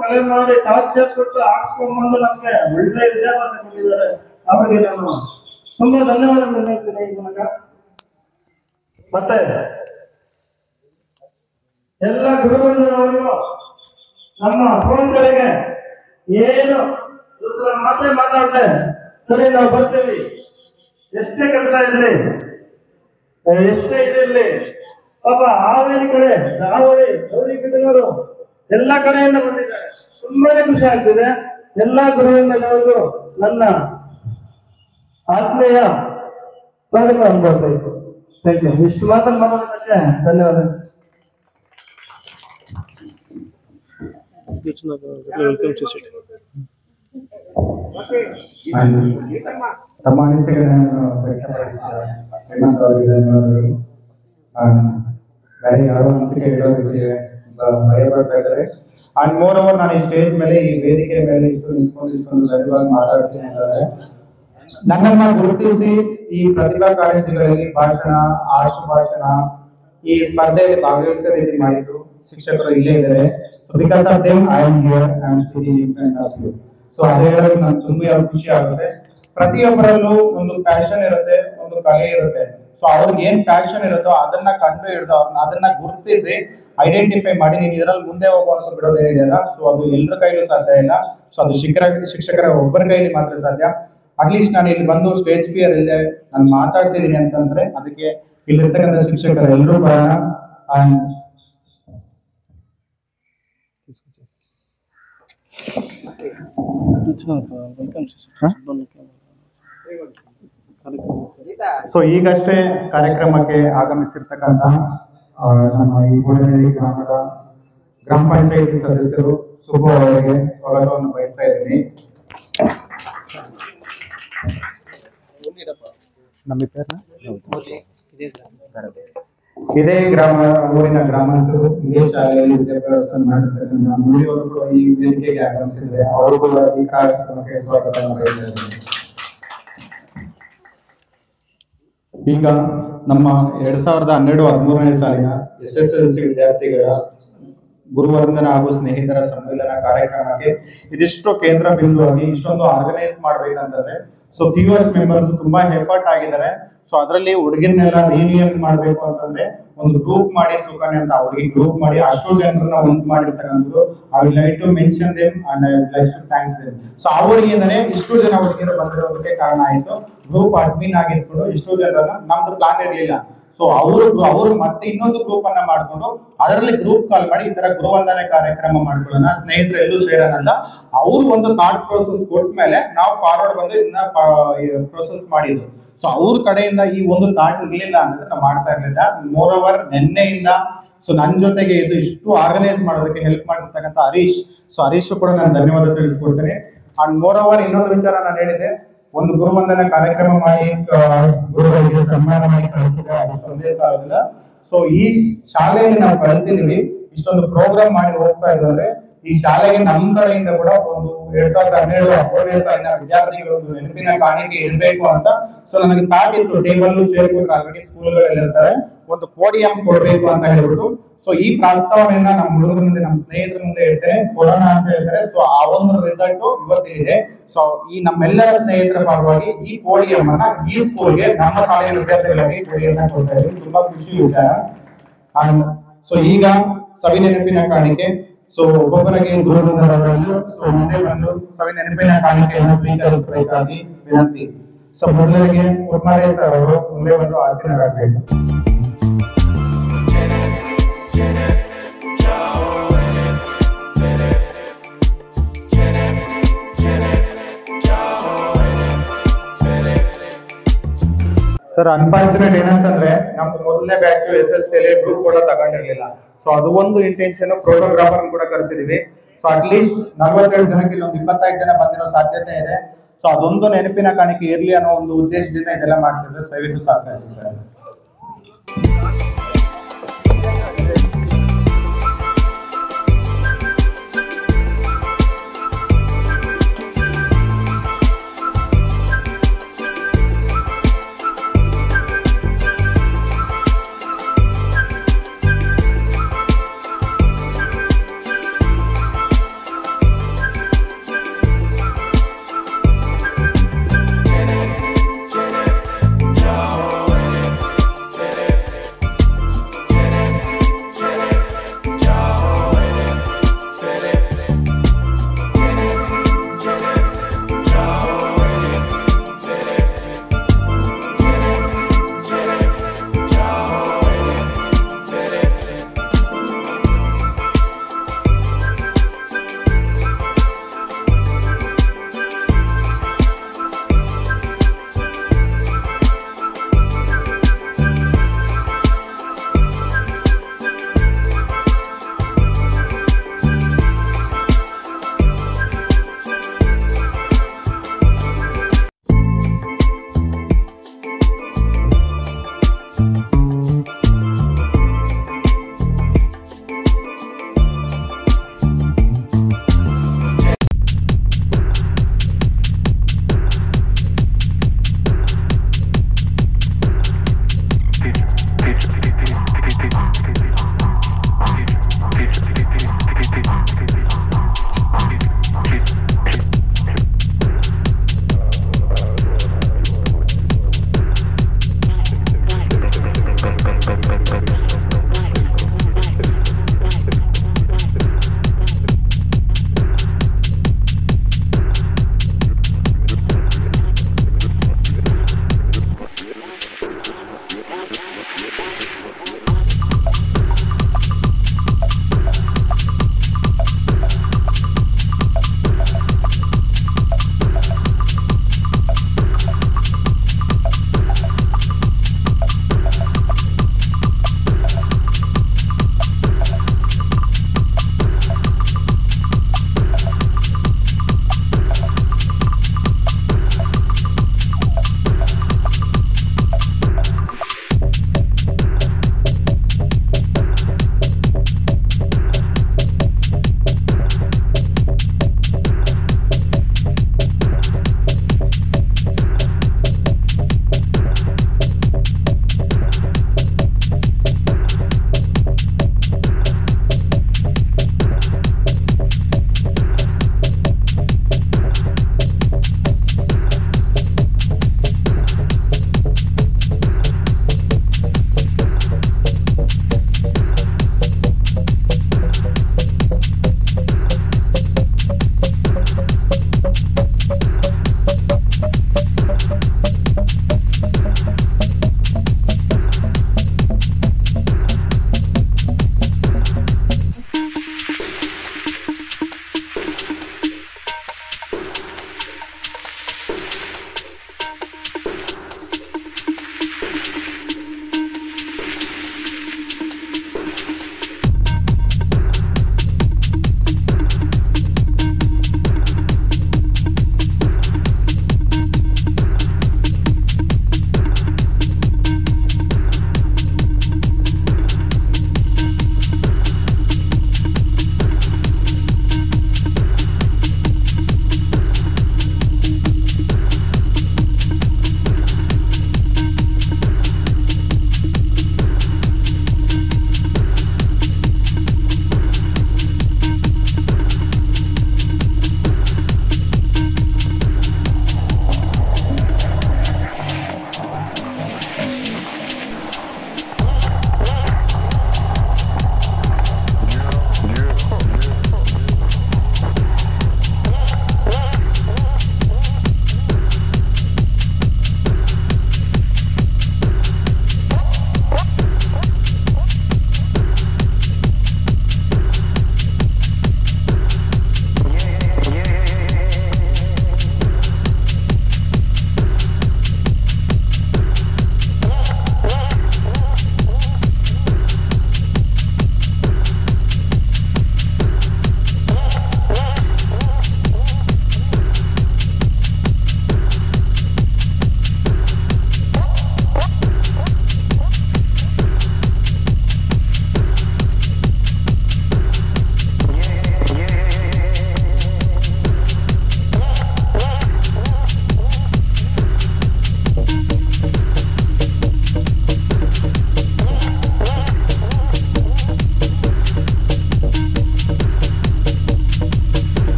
C: ಕಲೆ ಮಾಡಿ ಟಾರ್ಚರ್ ಕೊಟ್ಟು ಹಾಕ್ಸ್ಕೊಂಡ್ಬಂದು ನಮ್ಗೆ ಒಳ್ಳೆ ವಿದ್ಯಾಭ್ಯಾಸ ಕೊಟ್ಟಿದ್ದಾರೆ. ಅವರಿಗೆ ನಾನು ತುಂಬಾ ಧನ್ಯವಾದಗಳು ಹೇಳ್ತೀನಿ ಈ ಮೂಲಕ. ಮತ್ತೆ ಎಲ್ಲ ಗುರುಗಳಿಗೂ ನಮ್ಮ ಫೋನ್ಗಳಿಗೆ ಏನು ಮಾತೇ ಮಾತಾಡ್ದೆ ಸರಿ ನಾವು ಬರ್ತೀವಿ, ಎಷ್ಟೇ ಕೆಲಸ ಇರಲಿ ಎಷ್ಟೇ ಇದಿರ್ಲಿ. ಪಾಪ ಹಾವೇರಿ ಕಡೆ ಧಾರವಾಡಿ ಗೌರಿಬಿದನೂರು ಎಲ್ಲ ಕಡೆಯಿಂದ ಬಂದಿದ್ದಾರೆ. ತುಂಬಾನೇ ಖುಷಿ ಆಗ್ತಿದೆ. ಎಲ್ಲಾ ಗುರುವಿನವರಿಗೂ ನನ್ನ ಆತ್ಮೀಯ ಸ್ವಾಗತ ಅನ್ಬೋದಾಯ್ತು. Thank you. ಇಷ್ಟು ಮಾತನ್ನು ಮಾತಾಡೋದಕ್ಕೆ ಧನ್ಯವಾದ.
A: ತಮ್ಮ ಅನಿಸಿಕೆಗಳನ್ನು ವ್ಯಕ್ತಪಡಿಸಿದ್ದಾರೆ. ಶ್ರೀಮಂತ ಅವರಿಗೆ ಧನ್ಯವಾದಗಳು. ಬೇರೆ ಯಾರೋ ಅನಿಸಿಕೆ ಇಡೋದಕ್ಕೆ ಭಯ ಪಡ್ತಾ ಇದ್ದಾರೆ. ಅಂಡ್ ಮೋರ್ ಓವರ್ ನಾನು ಈ ಸ್ಟೇಜ್ ಮೇಲೆ ಈ ವೇದಿಕೆ ಮೇಲೆ ಇಷ್ಟೊಂದು ಧೈರ್ಯವಾಗಿ ಮಾತಾಡ್ತೀನಿ ಅಂತಂದ್ರೆ ನನ್ನನ್ನ ಗುರುತಿಸಿ ಈ ಪ್ರತಿಭಾ ಕಾಲೇಜುಗಳಲ್ಲಿ ಭಾಷಣ, ಆಶು ಭಾಷಣ ಈ ಸ್ಪರ್ಧೆಯಲ್ಲಿ ಭಾಗವಹಿಸೋ ರೀತಿ ಮಾಡಿದ್ರು ಶಿಕ್ಷಕರು ಇಲ್ಲೇ ಇದ್ದಾರೆ. So because of them I am here, I am speaking in front of you. So ಅದೇ ಹೇಳೋದು ನಂಗೆ ತುಂಬಾ ಖುಷಿ ಆಗುತ್ತೆ. ಪ್ರತಿಯೊಬ್ಬರಲ್ಲೂ ಒಂದು ಪ್ಯಾಷನ್ ಇರುತ್ತೆ, ಒಂದು ಕಲೆ ಇರುತ್ತೆ. ಸೊ ಅವ್ರಿಗೆ ಏನ್ ಪ್ಯಾಷನ್ ಇರುತ್ತೋ ಅದನ್ನ ಕಂಡು ಹಿಡಿದು ಅದನ್ನ ಗುರುತಿಸಿ ಐಡೆಂಟಿಫೈ ಮಾಡಿ ನೀನು ಇದರಲ್ಲಿ ಮುಂದೆ ಹೋಗುವಂತ ಬಿಡೋದೇನಿದೆಯಲ್ಲ, ಸೊ ಅದು ಎಲ್ಲರ ಕೈಲೂ ಸಾಧ್ಯ ಇಲ್ಲ. ಸೊ ಅದು ಶಿಕ್ಷಕರ ಒಬ್ಬರ ಕೈಲಿ ಮಾತ್ರ ಸಾಧ್ಯ. ಅಟ್ಲೀಸ್ಟ್ ನಾನು ಇಲ್ಲಿ ಬಂದು ಸ್ಟೇಜ್ ಫಿಯರ್ ಇಲ್ಲದೆ ನಾನು ಮಾತಾಡ್ತಿದ್ದೀನಿ ಅಂತಂದ್ರೆ ಅದಕ್ಕೆ ಇಲ್ಲಿರ್ತಕ್ಕಂಥ ಶಿಕ್ಷಕರ ಎಲ್ಲರೂ ಕಾರಣ. ಸೊ ಈಗಷ್ಟೇ ಕಾರ್ಯಕ್ರಮಕ್ಕೆ ಆಗಮಿಸಿರ್ತಕ್ಕಂಥ ನಮ್ಮ ಈ ಗೋಡೆನಹಳ್ಳಿ ಗ್ರಾಮದ ಗ್ರಾಮ ಪಂಚಾಯಿತಿ ಸದಸ್ಯರು ಸುಬ್ಬು ಅವರಿಗೆ ಸ್ವಾಗತವನ್ನು ಬಯಸ್ತಾ ಇದ್ದೀನಿ. ಇದೇ ಊರಿನ ಗ್ರಾಮಸ್ಥರು ಇದೇ ಶಾಲೆಯಲ್ಲಿ ವಿದ್ಯಾಭ್ಯಾಸ ಮಾಡಿರ್ತಕ್ಕಂಥ ಮುಳಿಯವರು ಕೂಡ ಈ ವೇದಿಕೆಗೆ ಆಗಮಿಸಿದ್ರೆ ಅವರು ಕೂಡ ಈ ಕಾರ್ಯಕ್ರಮಕ್ಕೆ ಸ್ವಾಗತವನ್ನು ಬಯಸ್ತಾ ಇದ್ದೀನಿ. ಈಗ ನಮ್ಮ 2012-13ನೇ ಸಾಲಿನ SSLC ವಿದ್ಯಾರ್ಥಿಗಳ ಗುರುವಂದನ ಹಾಗೂ ಸ್ನೇಹಿತರ ಸಮ್ಮೇಳನ ಕಾರ್ಯಕ್ರಮಕ್ಕೆ ಇದಿಷ್ಟು ಕೇಂದ್ರ ಬಿಂದುವಾಗಿ ಇಷ್ಟೊಂದು ಆರ್ಗನೈಸ್ ಮಾಡ್ಬೇಕಂತಂದ್ರೆ ಸೊ ಫ್ಯೂಯರ್ಸ್ ಮೆಂಬರ್ಸ್ ತುಂಬಾ ಎಫರ್ಟ್ ಆಗಿದ್ದಾರೆ. ಸೊ ಅದರಲ್ಲಿ ಹುಡುಗಿರ್ನೆಲ್ಲ ರಿಯೂನಿಯನ್ ಮಾಡ್ಬೇಕು ಅಂತಂದ್ರೆ ಒಂದು ಗ್ರೂಪ್ ಮಾಡಿ ಸುಕನ್ಯಾ ಅಂತ ಹುಡುಗಿ ಗ್ರೂಪ್ ಮಾಡಿ ಅಷ್ಟು ಜನರನ್ನ ಒಂದು ಮಾಡಿರ್ತಕ್ಕಂಥದ್ದು. I would like to mention them and I would like to thanks them. So ಆ ಹುಡುಗಿಯಿಂದನೇ ಇಷ್ಟು ಜನ ಹುಡುಗಿಯರು ಬಂದಿರೋದಕ್ಕೆ ಕಾರಣ ಆಯ್ತು. ಗ್ರೂಪ್ ಅಡ್ಮಿನ್ ಆಗಿದ್ಕೊಂಡು ಇಷ್ಟು ಜನರನ್ನ ನಮ್ದು ಪ್ಲಾನ್ ಇರಲಿಲ್ಲ. ಸೊ ಅವರು ಮತ್ತೆ ಇನ್ನೊಂದು ಗ್ರೂಪ್ ಅನ್ನ ಮಾಡ್ಕೊಂಡು ಅದರಲ್ಲಿ ಗ್ರೂಪ್ ಕಾಲ್ ಮಾಡಿ ಈ ತರ ಗುರುವಂದನೆ ಕಾರ್ಯಕ್ರಮ ಮಾಡ್ಕೊಳ್ಳೋಣ, ಸ್ನೇಹಿತರು ಎಲ್ಲೂ ಸೇರೋಣ ಅಂತ ಅವ್ರು ಒಂದು ಥಾಟ್ ಪ್ರೋಸೆಸ್ ಕೊಟ್ಟ ಮೇಲೆ ನಾವು ಫಾರ್ವರ್ಡ್ ಬಂದು ಇದನ್ನ ಪ್ರೋಸೆಸ್ ಮಾಡಿದ್ದು. ಸೊ ಅವ್ರ ಕಡೆಯಿಂದ ಈ ಒಂದು ಥಾಟ್ ಇರ್ಲಿಲ್ಲ ಅಂತಂದ್ರೆ ನಾವು ಮಾಡ್ತಾ ಇರ್ಲಿಲ್ಲ. ಮೋರ್ ಓವರ್ ನಿನ್ನೆಯಿಂದ ಸೊ ನನ್ನ ಜೊತೆಗೆ ಇದು ಇಷ್ಟು ಆರ್ಗನೈಸ್ ಮಾಡೋದಕ್ಕೆ ಹೆಲ್ಪ್ ಮಾಡಿರ್ತಕ್ಕಂಥ ಹರೀಶ್, ಸೊ ಹರೀಶ್ ಕೂಡ ನಾನು ಧನ್ಯವಾದ ತಿಳಿಸ್ಕೊಡ್ತೇನೆ. ಅಂಡ್ ಮೋರ್ ಓವರ್ ಇನ್ನೊಂದು ವಿಚಾರ ನಾನು ಹೇಳಿದೆ, ಒಂದು ಗುರುವಂದನ ಕಾರ್ಯಕ್ರಮ ಮಾಡಿ ಗುರುಗಳಿಗೆ ಸನ್ಮಾನ ಮಾಡಿ ಕಳಿಸಿದ್ರೆ ಅಷ್ಟೊಂದೇ ಸಾಲದಿಲ್ಲ. ಸೊ ಈ ಶಾಲೆಯಲ್ಲಿ ನಾವು ಕಲ್ತಿದೀವಿ, ಇಷ್ಟೊಂದು ಪ್ರೋಗ್ರಾಮ್ ಮಾಡಿ ಹೋಗ್ತಾ ಇದ್ರೆ ಈ ಶಾಲೆಗೆ ನಮ್ಮ ಕಡೆಯಿಂದ ಕೂಡ ಒಂದು 2017 10ನೇ ಸಾಲಿನ ವಿದ್ಯಾರ್ಥಿಗಳ ಒಂದು ನೆನಪಿನ ಕಾಣಿಕೆ ಇರಬೇಕು ಅಂತ. ಸೊ ನನಗೆ ಥಾಟ್ ಇತ್ತು, ಟೇಬಲ್ ಚೇರ್ ಕೊಟ್ಟರೆ ಆಲ್ರೆಡಿ ಸ್ಕೂಲ್ಗಳಲ್ಲಿ ಇರ್ತಾರೆ, ಒಂದು ಪೋಡಿಯಂ ಕೊಡ್ಬೇಕು ಅಂತ ಹೇಳ್ಬಿಟ್ಟು. ಸೊ ಈ ಪ್ರಸ್ತಾವನೆಯನ್ನ ನಮ್ಮ ಹುಡುಗರ ಮುಂದೆ, ನಮ್ಮ ಸ್ನೇಹಿತರ ಮುಂದೆ ಹೇಳ್ತೇನೆ, ಕೊಡೋಣ ಅಂತ ಹೇಳ್ತಾರೆ. ಸೊ ಆ ಒಂದು ರಿಸಲ್ಟ್ ಇವತ್ತಿದೆ. ಸೊ ಈ ನಮ್ಮೆಲ್ಲರ ಸ್ನೇಹಿತರ ಪರವಾಗಿ ಈ ಪೋಡಿಯಂ ಅನ್ನ ಈ ಸ್ಕೂಲ್ಗೆ, ನಮ್ಮ ಶಾಲೆಯ ವಿದ್ಯಾರ್ಥಿಗಳಿಗೆ ಪೋಡಿಯಂ ಕೊಡ್ತಾ ಇದ್ದೀವಿ. ತುಂಬಾ ಖುಷಿ ವಿಚಾರ. ಸೊ ಈಗ ಸವಿ ನೆನಪಿನ ಕಾಣಿಕೆ. ಸೊ ಒಬ್ಬೊಬ್ಬರಿಗೆ ದೂರದವರನ್ನು ಸೊ ಮುಂದೆ ಬಂದು ಸವಿ ನೆನಪಿನ ಕಾಣಿಕೆಯನ್ನು ಸ್ವೀಕರಿಸಬೇಕಾಗಿ ವಿನಂತಿ. ಸೊ ಮೊದಲಿಗೆ ಕುರ್ಮಾರೇ ಸರ್ ಅವರು ಮುಂದೆ ಬಂದು ಆಸೀನರಾಗಬೇಕು. ಸರ್ ಅನ್ಫಾರ್ಚುನೇಟ್ ಏನಂತಂದ್ರೆ ನಮ್ದು ಮೊದಲನೇ ಬ್ಯಾಚ್ SLC ಅಲ್ಲಿ ಗ್ರೂಪ್ ಕೂಡ ತಗೊಂಡಿರ್ಲಿಲ್ಲ. ಸೊ ಅದು ಒಂದು ಇಂಟೆನ್ಷನ್, ಪ್ರೋಟೋಗ್ರಾಫರ್ ಕೂಡ ಕರೆಸಿದೀವಿ. ಸೊ ಅಟ್ಲೀಸ್ಟ್ 42 ಜನಕ್ಕೆ ಇಲ್ಲೊಂದು 25 ಜನ ಬಂದಿರೋ ಸಾಧ್ಯತೆ ಇದೆ. ಸೊ ಅದೊಂದು ನೆನಪಿನ ಕಾಣಿಕೆ ಇರ್ಲಿ ಅನ್ನೋ ಒಂದು ಉದ್ದೇಶದಿಂದ ಇದೆಲ್ಲ ಮಾಡ್ತಿದ್ರೆ ದಯವಿಟ್ಟು ಸಹಕರಿಸಿ ಸರ್.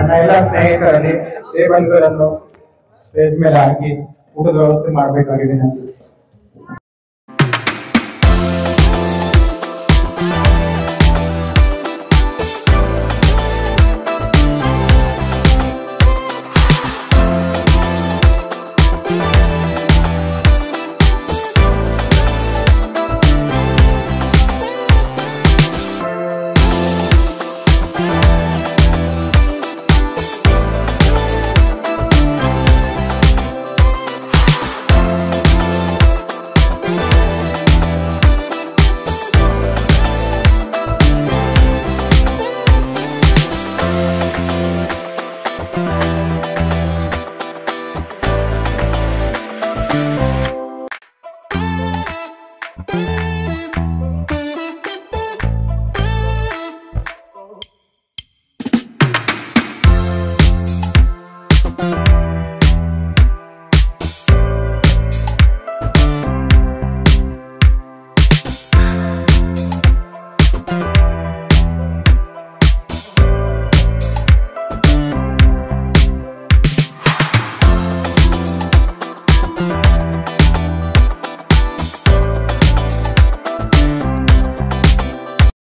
A: ನನ್ನ ಎಲ್ಲ ಸ್ನೇಹಿತರಲ್ಲಿ ಟೇಬಲ್ಗಳನ್ನು ಸ್ಟೇಜ್ ಮೇಲೆ ಹಾಕಿ ಊಟದ ವ್ಯವಸ್ಥೆ ಮಾಡಬೇಕಾಗಿದೆ ನನಗೆ.